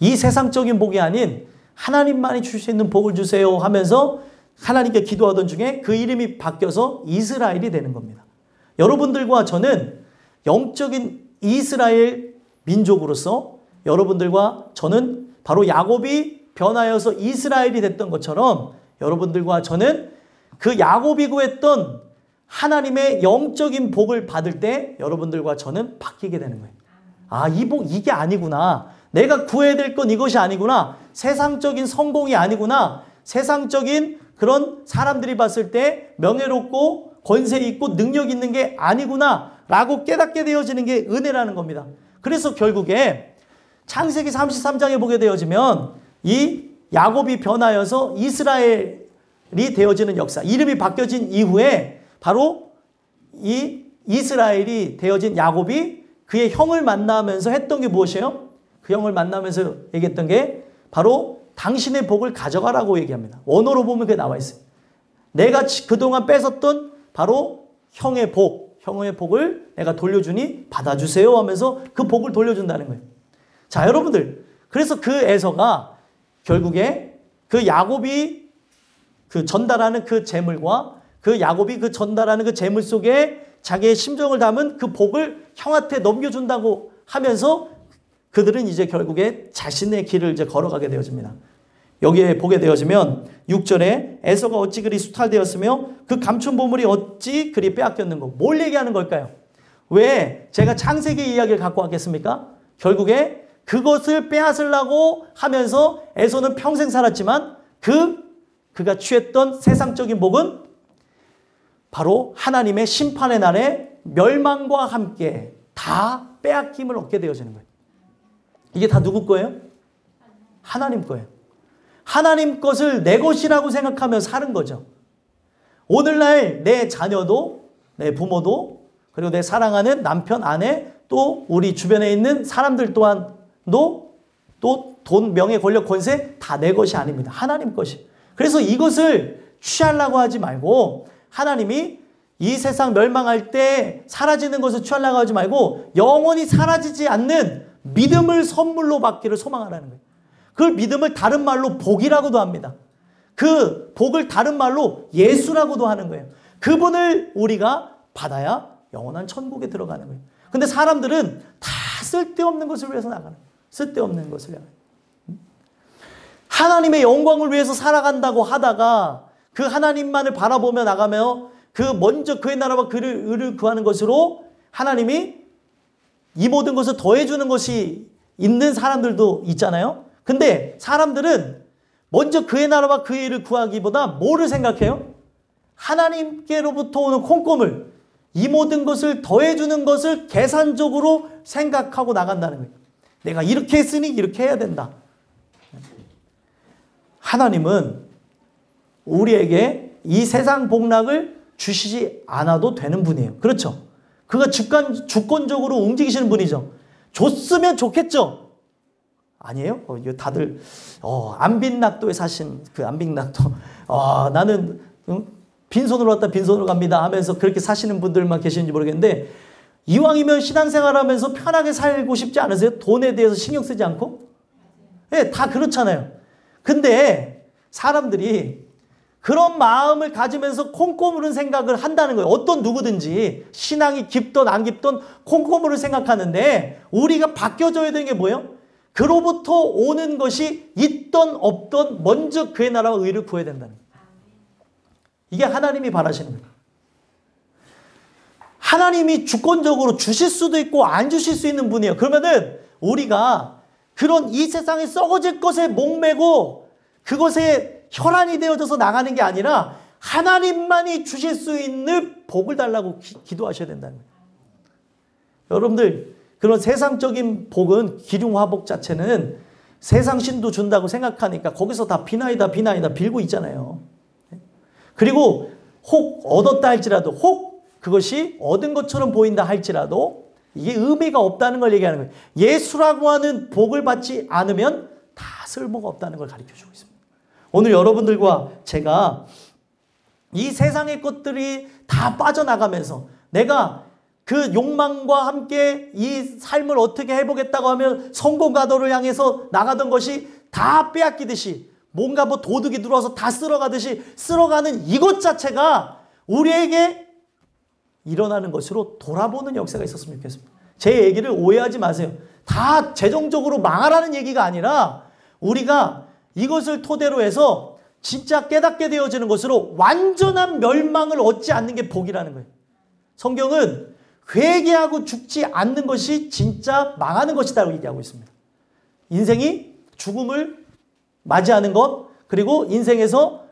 이 세상적인 복이 아닌 하나님만이 주실 수 있는 복을 주세요 하면서 하나님께 기도하던 중에 그 이름이 바뀌어서 이스라엘이 되는 겁니다. 여러분들과 저는 영적인 이스라엘 민족으로서 여러분들과 저는 바로 야곱이 변하여서 이스라엘이 됐던 것처럼 여러분들과 저는 그 야곱이 구했던 하나님의 영적인 복을 받을 때 여러분들과 저는 바뀌게 되는 거예요. 아, 이 복 이게 아니구나. 내가 구해야 될 건 이것이 아니구나. 세상적인 성공이 아니구나. 세상적인 그런 사람들이 봤을 때 명예롭고 권세 있고 능력 있는 게 아니구나 라고 깨닫게 되어지는 게 은혜라는 겁니다. 그래서 결국에 창세기 33장에 보게 되어지면 이 야곱이 변하여서 이스라엘이 되어지는 역사, 이름이 바뀌어진 이후에 바로 이 이스라엘이 되어진 야곱이 그의 형을 만나면서 했던 게 무엇이에요? 그 형을 만나면서 얘기했던 게 바로 당신의 복을 가져가라고 얘기합니다. 원어로 보면 그게 나와 있어요. 내가 그동안 뺏었던 바로 형의 복을 내가 돌려주니 받아주세요 하면서 그 복을 돌려준다는 거예요. 자, 여러분들, 그래서 그 에서가 결국에 그 야곱이 그 전달하는 그 재물과 그 야곱이 그 전달하는 그 재물 속에 자기의 심정을 담은 그 복을 형한테 넘겨준다고 하면서 그들은 이제 결국에 자신의 길을 이제 걸어가게 되어집니다. 여기에 보게 되어지면 6절에 에서가 어찌 그리 수탈되었으며 그 감춘 보물이 어찌 그리 빼앗겼는고. 뭘 얘기하는 걸까요? 왜 제가 창세기 이야기를 갖고 왔겠습니까? 결국에 그것을 빼앗으려고 하면서 에서는 평생 살았지만 그가 취했던 세상적인 복은 바로 하나님의 심판의 날에 멸망과 함께 다 빼앗김을 얻게 되어지는 거예요. 이게 다 누구 거예요? 하나님 거예요. 하나님 것을 내 것이라고 생각하며 사는 거죠. 오늘날 내 자녀도, 내 부모도, 그리고 내 사랑하는 남편, 아내, 또 우리 주변에 있는 사람들 또한도 또 돈, 명예, 권력, 권세 다 내 것이 아닙니다. 하나님 것이. 그래서 이것을 취하려고 하지 말고 하나님이 이 세상 멸망할 때 사라지는 것을 취하려고 하지 말고 영원히 사라지지 않는 믿음을 선물로 받기를 소망하라는 거예요. 그 믿음을 다른 말로 복이라고도 합니다. 그 복을 다른 말로 예수라고도 하는 거예요. 그분을 우리가 받아야 영원한 천국에 들어가는 거예요. 근데 사람들은 다 쓸데없는 것을 위해서 나가는 거예요. 쓸데없는 것을 위해서. 하나님의 영광을 위해서 살아간다고 하다가 그 하나님만을 바라보며 나가며 그 먼저 그의 나라와 그의 의를 구하는 것으로 하나님이 이 모든 것을 더해주는 것이 있는 사람들도 있잖아요. 근데 사람들은 먼저 그의 나라와 그의 일을 구하기보다 뭐를 생각해요? 하나님께로부터 오는 콩고물, 이 모든 것을 더해주는 것을 계산적으로 생각하고 나간다는 거예요. 내가 이렇게 했으니 이렇게 해야 된다. 하나님은 우리에게 이 세상 복락을 주시지 않아도 되는 분이에요. 그렇죠? 그가 주권적으로 움직이시는 분이죠. 줬으면 좋겠죠? 아니에요? 이거 다들 안빈낙도에 사신 그 안빈낙도 나는 빈손으로 왔다 빈손으로 갑니다 하면서 그렇게 사시는 분들만 계시는지 모르겠는데 이왕이면 신앙생활하면서 편하게 살고 싶지 않으세요? 돈에 대해서 신경 쓰지 않고? 네, 다 그렇잖아요. 근데 사람들이 그런 마음을 가지면서 콩고물은 생각을 한다는 거예요. 어떤 누구든지 신앙이 깊든 안 깊든 콩고물을 생각하는데 우리가 바뀌어져야 되는 게 뭐예요? 그로부터 오는 것이 있던 없던 먼저 그의 나라와 의를 구해야 된다는 거예요. 이게 하나님이 바라시는 거예요. 하나님이 주권적으로 주실 수도 있고 안 주실 수 있는 분이에요. 그러면은 우리가 그런 이 세상에 썩어질 것에 목매고 그것에 혈안이 되어져서 나가는 게 아니라 하나님만이 주실 수 있는 복을 달라고 기도하셔야 된다는 거예요. 여러분들 그런 세상적인 복은 기륭화복 자체는 세상 신도 준다고 생각하니까 거기서 다 비나이다 빌고 있잖아요. 그리고 혹 얻었다 할지라도 혹 그것이 얻은 것처럼 보인다 할지라도 이게 의미가 없다는 걸 얘기하는 거예요. 예수라고 하는 복을 받지 않으면 다 쓸모가 없다는 걸 가르쳐주고 있습니다. 오늘 여러분들과 제가 이 세상의 것들이 다 빠져나가면서 내가 그 욕망과 함께 이 삶을 어떻게 해보겠다고 하면 성공 가도를 향해서 나가던 것이 다 빼앗기듯이 뭔가 뭐 도둑이 들어와서 다 쓸어가듯이 쓸어가는 이것 자체가 우리에게 일어나는 것으로 돌아보는 역사가 있었으면 좋겠습니다. 제 얘기를 오해하지 마세요. 다 재정적으로 망하라는 얘기가 아니라 우리가 이것을 토대로 해서 진짜 깨닫게 되어지는 것으로 완전한 멸망을 얻지 않는 게 복이라는 거예요. 성경은 회개하고 죽지 않는 것이 진짜 망하는 것이라고 얘기하고 있습니다. 인생이 죽음을 맞이하는 것, 그리고 인생에서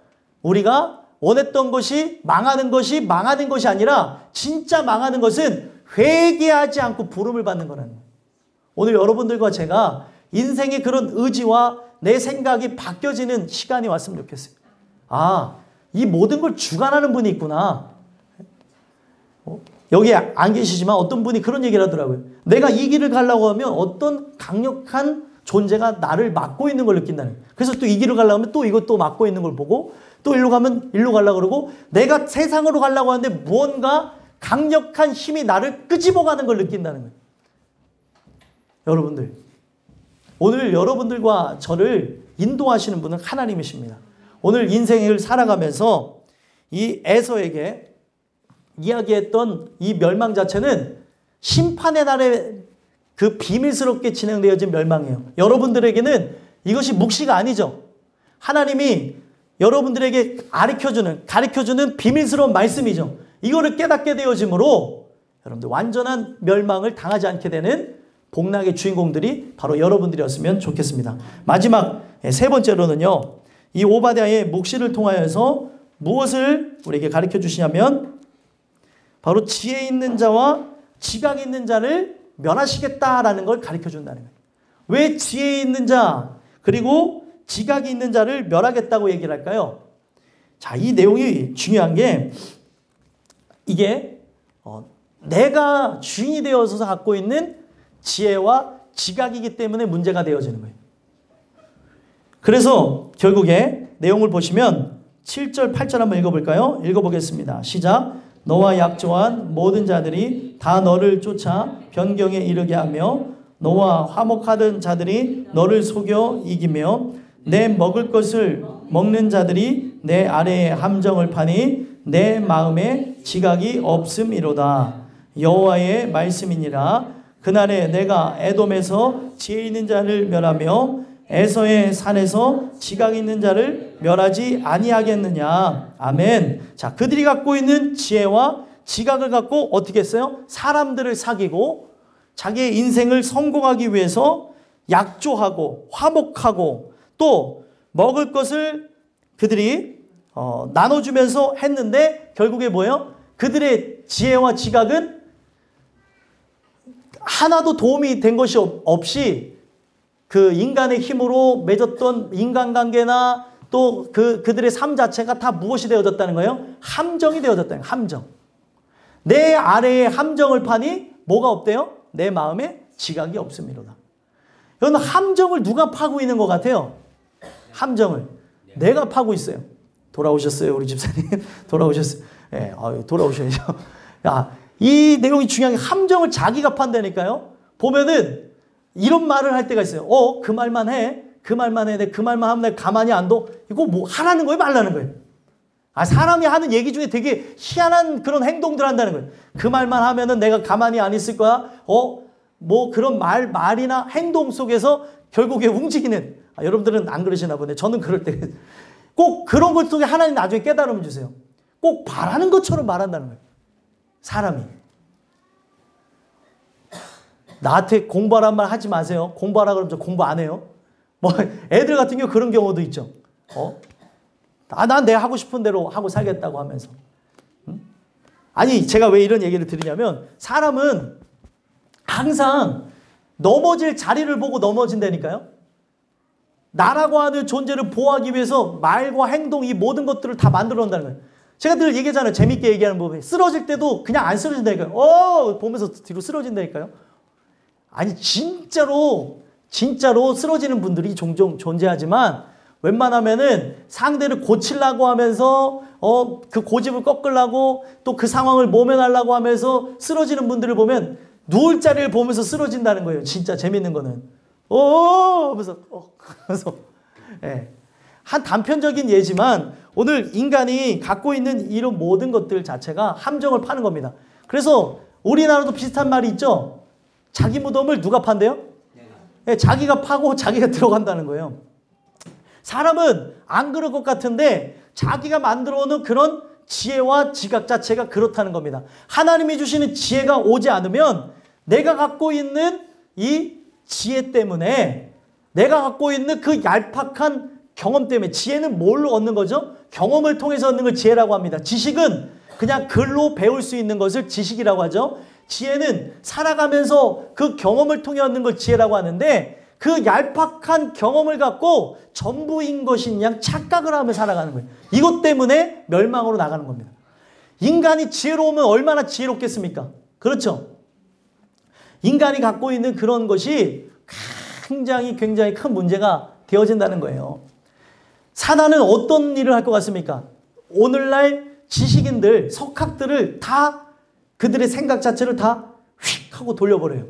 우리가 원했던 것이 망하는 것이 아니라 진짜 망하는 것은 회개하지 않고 부름을 받는 거라는 거예요. 오늘 여러분들과 제가 인생의 그런 의지와 내 생각이 바뀌어지는 시간이 왔으면 좋겠어요. 아, 이 모든 걸 주관하는 분이 있구나. 여기 안 계시지만 어떤 분이 그런 얘기를 하더라고요. 내가 이 길을 가려고 하면 어떤 강력한 존재가 나를 막고 있는 걸 느낀다는 거예요. 그래서 또 이 길을 가려고 하면 또 이것도 막고 있는 걸 보고 또 일로 가면 일로 가려고 그러고 내가 세상으로 가려고 하는데 무언가 강력한 힘이 나를 끄집어가는 걸 느낀다는 거예요. 여러분들, 오늘 여러분들과 저를 인도하시는 분은 하나님이십니다. 오늘 인생을 살아가면서 이 에서에게 이야기했던 이 멸망 자체는 심판의 날에 그 비밀스럽게 진행되어진 멸망이에요. 여러분들에게는 이것이 묵시가 아니죠. 하나님이 여러분들에게 가르쳐주는 비밀스러운 말씀이죠. 이거를 깨닫게 되어짐으로 여러분들 완전한 멸망을 당하지 않게 되는 복락의 주인공들이 바로 여러분들이었으면 좋겠습니다. 마지막 세 번째로는요. 이 오바댜의 묵시를 통하여서 무엇을 우리에게 가르쳐 주시냐면 바로 지혜 있는 자와 지각 있는 자를 멸하시겠다라는 걸 가르쳐 준다는 거예요. 왜 지혜 있는 자 그리고 지각이 있는 자를 멸하겠다고 얘기를 할까요? 자, 이 내용이 중요한 게 이게 내가 주인이 되어서 갖고 있는 지혜와 지각이기 때문에 문제가 되어지는 거예요. 그래서 결국에 내용을 보시면 7절, 8절 한번 읽어볼까요? 읽어보겠습니다. 시작. 너와 약조한 모든 자들이 다 너를 쫓아 변경에 이르게 하며 너와 화목하던 자들이 너를 속여 이기며 내 먹을 것을 먹는 자들이 내 아래에 함정을 파니 내 마음에 지각이 없음이로다. 여호와의 말씀이니라. 그날에 내가 에돔에서 지혜 있는 자를 멸하며 에서의 산에서 지각 있는 자를 멸하지 아니하겠느냐. 아멘. 자, 그들이 갖고 있는 지혜와 지각을 갖고 어떻게 했어요? 사람들을 사귀고 자기의 인생을 성공하기 위해서 약조하고 화목하고 또 먹을 것을 그들이 나눠주면서 했는데 결국에 뭐예요? 그들의 지혜와 지각은 하나도 도움이 된 것이 없이 그 인간의 힘으로 맺었던 인간관계나 또 그들의 삶 자체가 다 무엇이 되어졌다는 거예요? 함정이 되어졌다는 거예요. 함정. 내 아래에 함정을 파니 뭐가 없대요? 내 마음에 지각이 없음이로다. 여러분, 함정을 누가 파고 있는 것 같아요? 함정을 내가 파고 있어요. 돌아오셨어요, 우리 집사님. 돌아오셨어요. 네, 돌아오셔야죠. 야, 이 내용이 중요한 게 함정을 자기가 판다니까요. 보면은 이런 말을 할 때가 있어요. 그 말만 해. 그 말만 해. 그 말만 하면 내가 가만히 안 둬. 이거 뭐 하라는 거예요? 말라는 거예요? 사람이 하는 얘기 중에 되게 희한한 그런 행동들 한다는 거예요. 그 말만 하면은 내가 가만히 안 있을 거야. 뭐 그런 말이나 행동 속에서 결국에 움직이는. 여러분들은 안 그러시나 보네. 저는 그럴 때 꼭 그런 것 속에 하나님 나중에 깨달음 주세요. 꼭 바라는 것처럼 말한다는 거예요. 사람이. 나한테 공부하란 말 하지 마세요. 공부하라 그러면 저 공부 안 해요. 뭐 애들 같은 경우 그런 경우도 있죠. 난 내 하고 싶은 대로 하고 살겠다고 하면서. 아니, 제가 왜 이런 얘기를 드리냐면 사람은 항상 넘어질 자리를 보고 넘어진다니까요. 나라고 하는 존재를 보호하기 위해서 말과 행동 이 모든 것들을 다 만들어 놓는다는 거예요. 제가 늘 얘기하잖아요. 재밌게 얘기하는 부분이. 쓰러질 때도 그냥 안 쓰러진다니까요. 보면서 뒤로 쓰러진다니까요. 아니, 진짜로 쓰러지는 분들이 종종 존재하지만 웬만하면은 상대를 고치려고 하면서 그 고집을 꺾으려고 또 그 상황을 모면하려고 하면서 쓰러지는 분들을 보면 누울 자리를 보면서 쓰러진다는 거예요. 진짜 재밌는 거는. 하면서 예. 한 단편적인 예지만 오늘 인간이 갖고 있는 이런 모든 것들 자체가 함정을 파는 겁니다. 그래서 우리나라도 비슷한 말이 있죠. 자기 무덤을 누가 판대요? 네, 자기가 파고 자기가 들어간다는 거예요. 사람은 안 그럴 것 같은데 자기가 만들어 놓은 그런 지혜와 지각 자체가 그렇다는 겁니다. 하나님이 주시는 지혜가 오지 않으면 내가 갖고 있는 이 지혜 때문에, 내가 갖고 있는 그 얄팍한 경험 때문에, 지혜는 뭘로 얻는 거죠? 경험을 통해서 얻는 걸 지혜라고 합니다. 지식은 그냥 글로 배울 수 있는 것을 지식이라고 하죠. 지혜는 살아가면서 그 경험을 통해 얻는 걸 지혜라고 하는데, 그 얄팍한 경험을 갖고 전부인 것인 양 착각을 하며 살아가는 거예요. 이것 때문에 멸망으로 나가는 겁니다. 인간이 지혜로우면 얼마나 지혜롭겠습니까? 그렇죠? 인간이 갖고 있는 그런 것이 굉장히 큰 문제가 되어진다는 거예요. 사단은 어떤 일을 할 것 같습니까? 오늘날 지식인들, 석학들을 다, 그들의 생각 자체를 다 휙 하고 돌려버려요.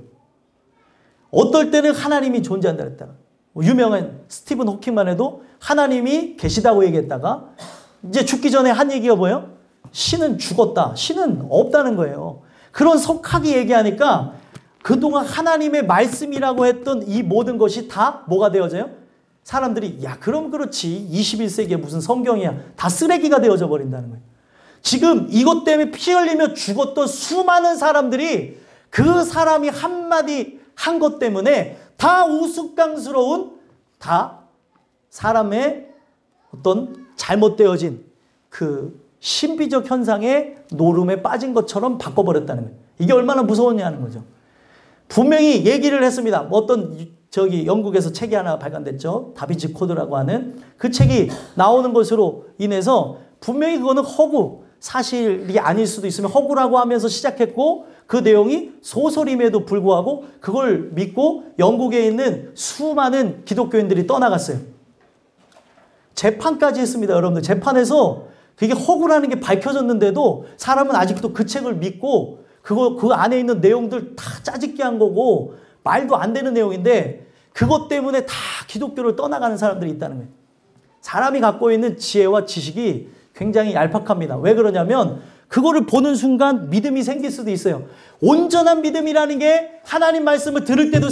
어떨 때는 하나님이 존재한다 그랬다가, 유명한 스티븐 호킹만 해도 하나님이 계시다고 얘기했다가 이제 죽기 전에 한 얘기가 뭐예요? 신은 죽었다. 신은 없다는 거예요. 그런 석학이 얘기하니까 그동안 하나님의 말씀이라고 했던 이 모든 것이 다 뭐가 되어져요? 사람들이 야 그럼 그렇지 21세기에 무슨 성경이야. 다 쓰레기가 되어져 버린다는 거예요. 지금 이것 때문에 피 흘리며 죽었던 수많은 사람들이 그 사람이 한마디 한 것 때문에 다 우스꽝스러운, 다 사람의 어떤 잘못되어진 그 신비적 현상의 노름에 빠진 것처럼 바꿔버렸다는 거예요. 이게 얼마나 무서웠냐는 거죠. 분명히 얘기를 했습니다. 어떤 영국에서 책이 하나 발간됐죠. 다빈치 코드라고 하는 그 책이 나오는 것으로 인해서 분명히 그거는 허구, 사실이 아닐 수도 있으면 허구라고 하면서 시작했고, 그 내용이 소설임에도 불구하고 그걸 믿고 영국에 있는 수많은 기독교인들이 떠나갔어요. 재판까지 했습니다. 여러분들, 재판에서 그게 허구라는 게 밝혀졌는데도 사람은 아직도 그 책을 믿고 그 안에 있는 내용들 다 짜집기 한 거고 말도 안 되는 내용인데 그것 때문에 다 기독교를 떠나가는 사람들이 있다는 거예요. 사람이 갖고 있는 지혜와 지식이 굉장히 얄팍합니다. 왜 그러냐면 그거를 보는 순간 믿음이 생길 수도 있어요. 온전한 믿음이라는 게 하나님 말씀을 들을 때도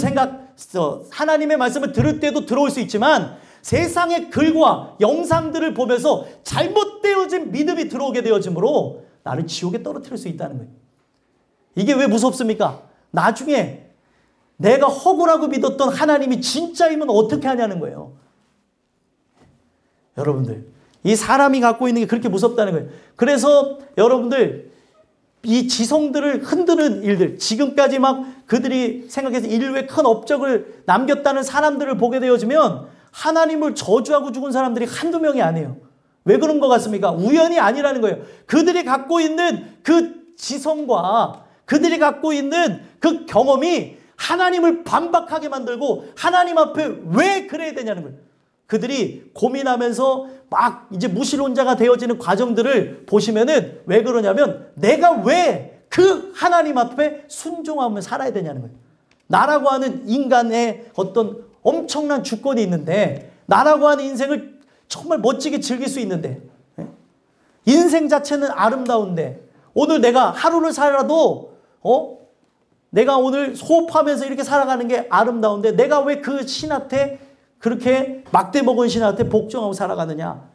하나님의 말씀을 들을 때도 들어올 수 있지만 세상의 글과 영상들을 보면서 잘못되어진 믿음이 들어오게 되어지므로 나를 지옥에 떨어뜨릴 수 있다는 거예요. 이게 왜 무섭습니까? 나중에 내가 허구라고 믿었던 하나님이 진짜이면 어떻게 하냐는 거예요. 여러분들, 이 사람이 갖고 있는 게 그렇게 무섭다는 거예요. 그래서 여러분들, 이 지성들을 흔드는 일들, 지금까지 막 그들이 생각해서 인류의 큰 업적을 남겼다는 사람들을 보게 되어지면 하나님을 저주하고 죽은 사람들이 한두 명이 아니에요. 왜 그런 것 같습니까? 우연이 아니라는 거예요. 그들이 갖고 있는 그 지성과 그들이 갖고 있는 그 경험이 하나님을 반박하게 만들고 하나님 앞에 왜 그래야 되냐는 거예요. 그들이 고민하면서 막 이제 무신론자가 되어지는 과정들을 보시면은 왜 그러냐면 내가 왜 그 하나님 앞에 순종하며 살아야 되냐는 거예요. 나라고 하는 인간의 어떤 엄청난 주권이 있는데, 나라고 하는 인생을 정말 멋지게 즐길 수 있는데, 인생 자체는 아름다운데 오늘 내가 하루를 살아도 내가 오늘 호흡하면서 이렇게 살아가는 게 아름다운데 내가 왜 그 신한테 그렇게 막대 먹은 신한테 복종하고 살아가느냐.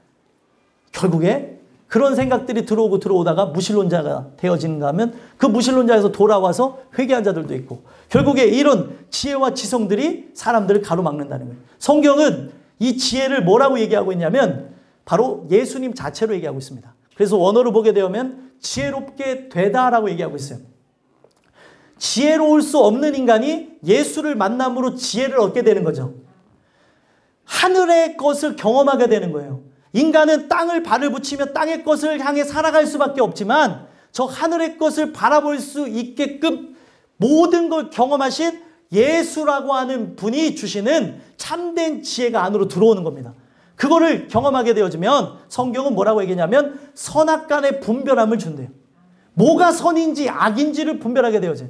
결국에 그런 생각들이 들어오다가 무신론자가 되어지는가 하면 그 무신론자에서 돌아와서 회개한 자들도 있고, 결국에 이런 지혜와 지성들이 사람들을 가로막는다는 거예요. 성경은 이 지혜를 뭐라고 얘기하고 있냐면 바로 예수님 자체로 얘기하고 있습니다. 그래서 원어를 보게 되면 지혜롭게 되다라고 얘기하고 있어요. 지혜로울 수 없는 인간이 예수를 만남으로 지혜를 얻게 되는 거죠. 하늘의 것을 경험하게 되는 거예요. 인간은 땅을 발을 붙이며 땅의 것을 향해 살아갈 수밖에 없지만 저 하늘의 것을 바라볼 수 있게끔 모든 걸 경험하신 예수라고 하는 분이 주시는 참된 지혜가 안으로 들어오는 겁니다. 그거를 경험하게 되어지면 성경은 뭐라고 얘기하냐면 선악간의 분별함을 준대요. 뭐가 선인지 악인지를 분별하게 되어져요.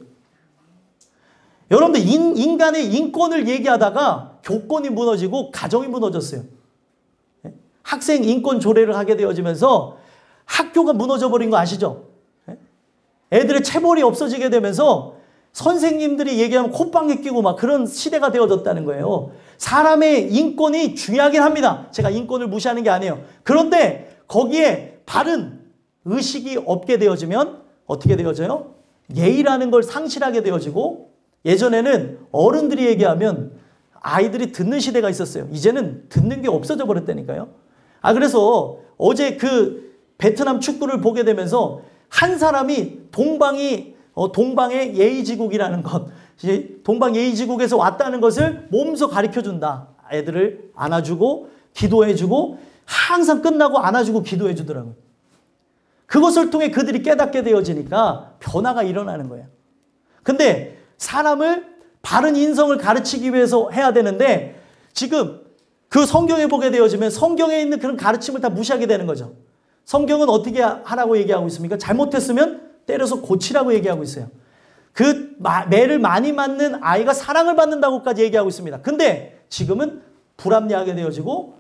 여러분들 인간의 인권을 얘기하다가 교권이 무너지고 가정이 무너졌어요. 학생 인권 조례를 하게 되어지면서 학교가 무너져 버린 거 아시죠? 애들의 체벌이 없어지게 되면서 선생님들이 얘기하면 콧방귀 끼고 막 그런 시대가 되어졌다는 거예요. 사람의 인권이 중요하긴 합니다. 제가 인권을 무시하는 게 아니에요. 그런데 거기에 바른 의식이 없게 되어지면 어떻게 되어져요? 예의라는 걸 상실하게 되어지고, 예전에는 어른들이 얘기하면 아이들이 듣는 시대가 있었어요. 이제는 듣는 게 없어져 버렸다니까요. 그래서 어제 그 베트남 축구를 보게 되면서 한 사람이 동방의 예의지국이라는 것, 동방 예의지국에서 왔다는 것을 몸소 가르쳐준다. 애들을 안아주고 기도해주고 항상 끝나고 안아주고 기도해주더라고요. 그것을 통해 그들이 깨닫게 되어지니까 변화가 일어나는 거예요. 근데 사람을 바른 인성을 가르치기 위해서 해야 되는데 지금 그 성경에 보게 되어지면 성경에 있는 그런 가르침을 다 무시하게 되는 거죠. 성경은 어떻게 하라고 얘기하고 있습니까? 잘못했으면 때려서 고치라고 얘기하고 있어요. 그 매를 많이 맞는 아이가 사랑을 받는다고까지 얘기하고 있습니다. 근데 지금은 불합리하게 되어지고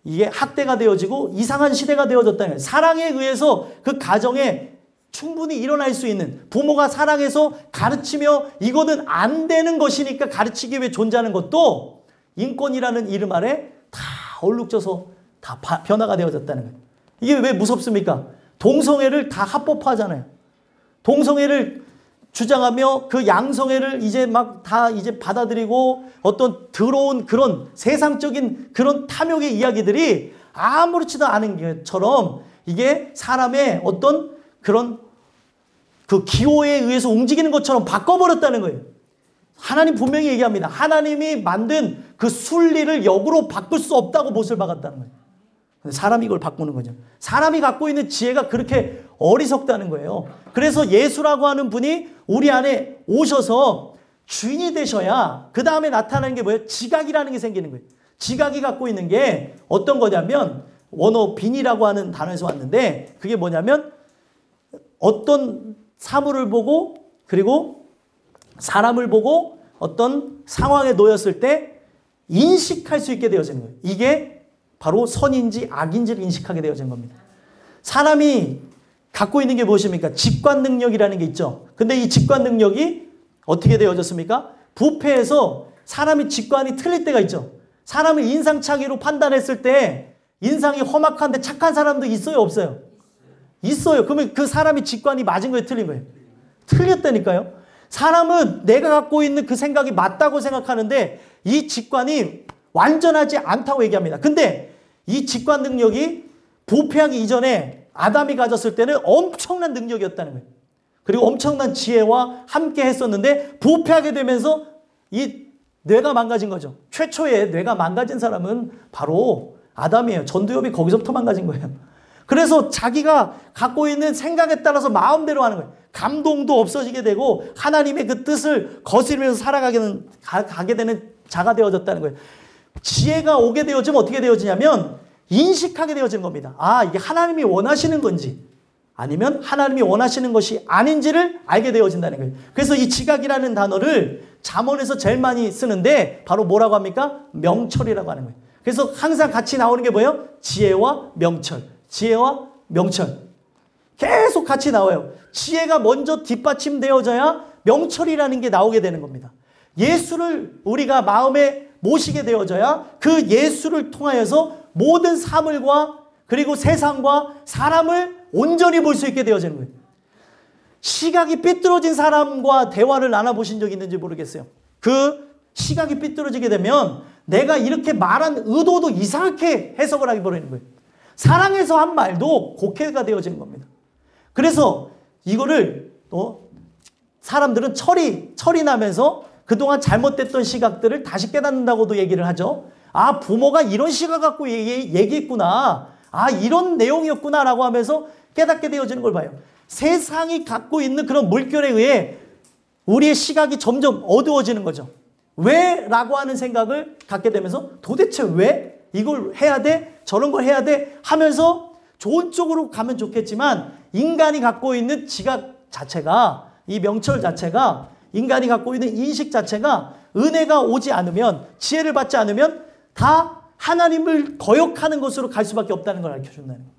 이게 학대가 되어지고 이상한 시대가 되어졌다는 거예요. 사랑에 의해서 그 가정에 충분히 일어날 수 있는, 부모가 사랑해서 가르치며 이거는 안 되는 것이니까 가르치기 위해 존재하는 것도 인권이라는 이름 아래 다 얼룩져서 다 변화가 되어졌다는 거예요. 이게 왜 무섭습니까? 동성애를 다 합법화하잖아요. 동성애를 주장하며 그 양성애를 이제 막 다 이제 받아들이고 어떤 더러운 그런 세상적인 그런 탐욕의 이야기들이 아무렇지도 않은 것처럼 이게 사람의 어떤 그런 그 기호에 의해서 움직이는 것처럼 바꿔버렸다는 거예요. 하나님 분명히 얘기합니다. 하나님이 만든 그 순리를 역으로 바꿀 수 없다고 못을 박았다는 거예요. 사람이 이걸 바꾸는 거죠. 사람이 갖고 있는 지혜가 그렇게 어리석다는 거예요. 그래서 예수라고 하는 분이 우리 안에 오셔서 주인이 되셔야 그 다음에 나타나는 게 뭐예요? 지각이라는 게 생기는 거예요. 지각이 갖고 있는 게 어떤 거냐면 원어 빈이라고 하는 단어에서 왔는데 그게 뭐냐면 어떤 사물을 보고 그리고 사람을 보고 어떤 상황에 놓였을 때 인식할 수 있게 되어지는 거예요. 이게 바로 선인지 악인지를 인식하게 되어진 겁니다. 사람이 갖고 있는 게 무엇입니까? 직관 능력이라는 게 있죠. 근데 이 직관 능력이 어떻게 되어졌습니까? 부패해서 사람이 직관이 틀릴 때가 있죠. 사람을 인상착의로 판단했을 때 인상이 험악한데 착한 사람도 있어요, 없어요? 있어요. 그러면 그 사람이 직관이 맞은 거예요, 틀린 거예요? 틀렸다니까요. 사람은 내가 갖고 있는 그 생각이 맞다고 생각하는데 이 직관이 완전하지 않다고 얘기합니다. 근데 이 직관 능력이 부패하기 이전에 아담이 가졌을 때는 엄청난 능력이었다는 거예요. 그리고 엄청난 지혜와 함께 했었는데 부패하게 되면서 이 뇌가 망가진 거죠. 최초에 뇌가 망가진 사람은 바로 아담이에요. 전두엽이 거기서부터 망가진 거예요. 그래서 자기가 갖고 있는 생각에 따라서 마음대로 하는 거예요. 감동도 없어지게 되고 하나님의 그 뜻을 거스르면서 가게 되는 자가 되어졌다는 거예요. 지혜가 오게 되어지면 어떻게 되어지냐면 인식하게 되어지는 겁니다. 이게 하나님이 원하시는 건지 아니면 하나님이 원하시는 것이 아닌지를 알게 되어진다는 거예요. 그래서 이 지각이라는 단어를 잠언에서 제일 많이 쓰는데 바로 뭐라고 합니까? 명철이라고 하는 거예요. 그래서 항상 같이 나오는 게 뭐예요? 지혜와 명철. 지혜와 명철. 계속 같이 나와요. 지혜가 먼저 뒷받침되어져야 명철이라는 게 나오게 되는 겁니다. 예수를 우리가 마음에 모시게 되어져야 그 예수를 통하여서 모든 사물과 그리고 세상과 사람을 온전히 볼 수 있게 되어지는 거예요. 시각이 삐뚤어진 사람과 대화를 나눠보신 적이 있는지 모르겠어요. 그 시각이 삐뚤어지게 되면 내가 이렇게 말한 의도도 이상하게 해석을 하게 버리는 거예요. 사랑해서 한 말도 곡해가 되어지는 겁니다. 그래서 이거를 사람들은 철이 나면서 그동안 잘못됐던 시각들을 다시 깨닫는다고도 얘기를 하죠. 부모가 이런 시각 갖고 얘기했구나. 이런 내용이었구나 라고 하면서 깨닫게 되어지는 걸 봐요. 세상이 갖고 있는 그런 물결에 의해 우리의 시각이 점점 어두워지는 거죠. 왜? 라고 하는 생각을 갖게 되면서 도대체 왜? 이걸 해야 돼? 저런 걸 해야 돼? 하면서 좋은 쪽으로 가면 좋겠지만 인간이 갖고 있는 지각 자체가, 이 명철 자체가, 인간이 갖고 있는 인식 자체가 은혜가 오지 않으면, 지혜를 받지 않으면 다 하나님을 거역하는 것으로 갈 수밖에 없다는 걸 가르쳐준다는 거예요.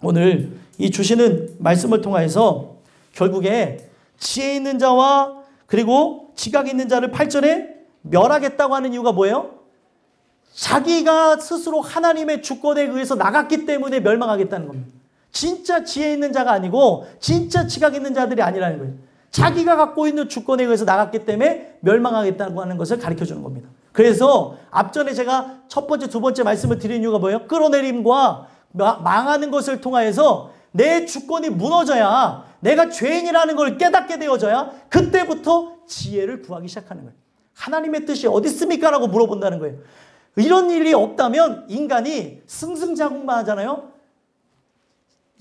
오늘 이 주시는 말씀을 통하여서 결국에 지혜 있는 자와 그리고 지각 있는 자를 8절에 멸하겠다고 하는 이유가 뭐예요? 자기가 스스로 하나님의 주권에 의해서 나갔기 때문에 멸망하겠다는 겁니다. 진짜 지혜 있는 자가 아니고 진짜 지각 있는 자들이 아니라는 거예요. 자기가 갖고 있는 주권에 의해서 나갔기 때문에 멸망하겠다고 하는 것을 가르쳐주는 겁니다. 그래서 앞전에 제가 첫 번째, 두 번째 말씀을 드린 이유가 뭐예요? 끌어내림과 망하는 것을 통하여서 내 주권이 무너져야, 내가 죄인이라는 걸 깨닫게 되어져야 그때부터 지혜를 구하기 시작하는 거예요. 하나님의 뜻이 어디 있습니까? 라고 물어본다는 거예요. 이런 일이 없다면 인간이 승승장구만 하잖아요.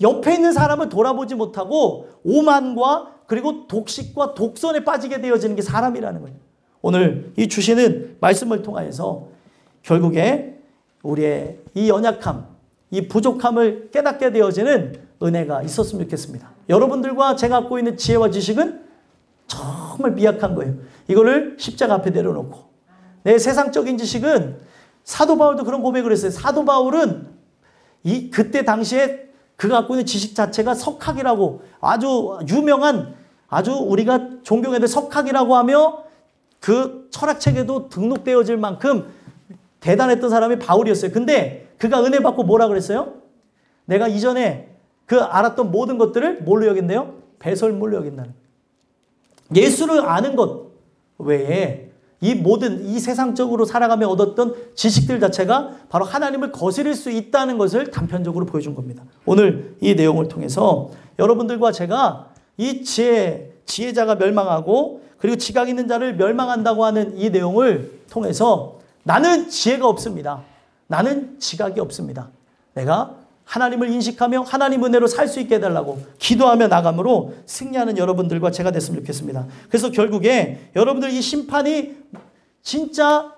옆에 있는 사람을 돌아보지 못하고 오만과 그리고 독식과 독선에 빠지게 되어지는 게 사람이라는 거예요. 오늘 이 주시는 말씀을 통하여서 결국에 우리의 이 연약함, 이 부족함을 깨닫게 되어지는 은혜가 있었으면 좋겠습니다. 여러분들과 제가 갖고 있는 지혜와 지식은 정말 미약한 거예요. 이거를 십자가 앞에 내려놓고 내 세상적인 지식은 사도 바울도 그런 고백을 했어요. 사도 바울은 그때 당시에 그가 갖고 있는 지식 자체가 석학이라고 아주 유명한 아주 우리가 존경해야 될 석학이라고 하며 그 철학책에도 등록되어질 만큼 대단했던 사람이 바울이었어요. 근데 그가 은혜 받고 뭐라 그랬어요? 내가 이전에 그 알았던 모든 것들을 뭘로 여긴대요? 배설물로 여긴다는. 예수를 아는 것 외에 이 모든 이 세상적으로 살아가며 얻었던 지식들 자체가 바로 하나님을 거스릴 수 있다는 것을 단편적으로 보여준 겁니다. 오늘 이 내용을 통해서 여러분들과 제가 이 지혜자가 멸망하고 그리고 지각 있는 자를 멸망한다고 하는 이 내용을 통해서 나는 지혜가 없습니다. 나는 지각이 없습니다. 내가 하나님을 인식하며 하나님 은혜로 살 수 있게 해달라고 기도하며 나감으로 승리하는 여러분들과 제가 됐으면 좋겠습니다. 그래서 결국에 여러분들 이 심판이 진짜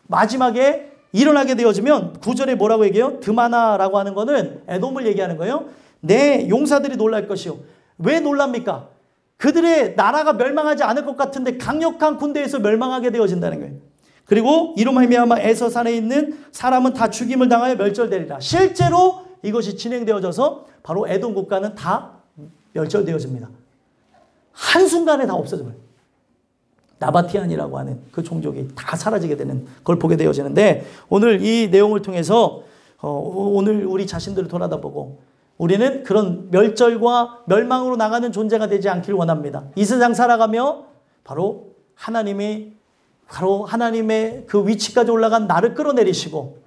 마지막에 일어나게 되어지면 9절에 뭐라고 얘기해요? 드마나라고 하는 거는 에돔을 얘기하는 거예요. 내 용사들이 놀랄 것이요. 왜 놀랍니까? 그들의 나라가 멸망하지 않을 것 같은데 강력한 군대에서 멸망하게 되어진다는 거예요. 그리고 이로 말미암아 에서산에 있는 사람은 다 죽임을 당하여 멸절되리라. 실제로 이것이 진행되어져서 바로 에돔 국가는 다 멸절되어집니다. 한순간에 다 없어져요. 나바티안이라고 하는 그 종족이 다 사라지게 되는 걸 보게 되어지는데 오늘 이 내용을 통해서 오늘 우리 자신들을 돌아다보고 우리는 그런 멸절과 멸망으로 나가는 존재가 되지 않길 원합니다. 이 세상 살아가며 바로 하나님의 그 위치까지 올라간 나를 끌어내리시고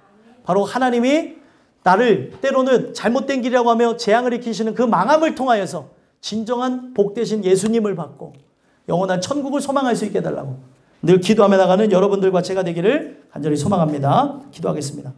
바로 하나님이 나를 때로는 잘못된 길이라고 하며 재앙을 일으키시는 그 망함을 통하여서 진정한 복되신 예수님을 받고 영원한 천국을 소망할 수 있게 해달라고 늘 기도하며 나가는 여러분들과 제가 되기를 간절히 소망합니다. 기도하겠습니다.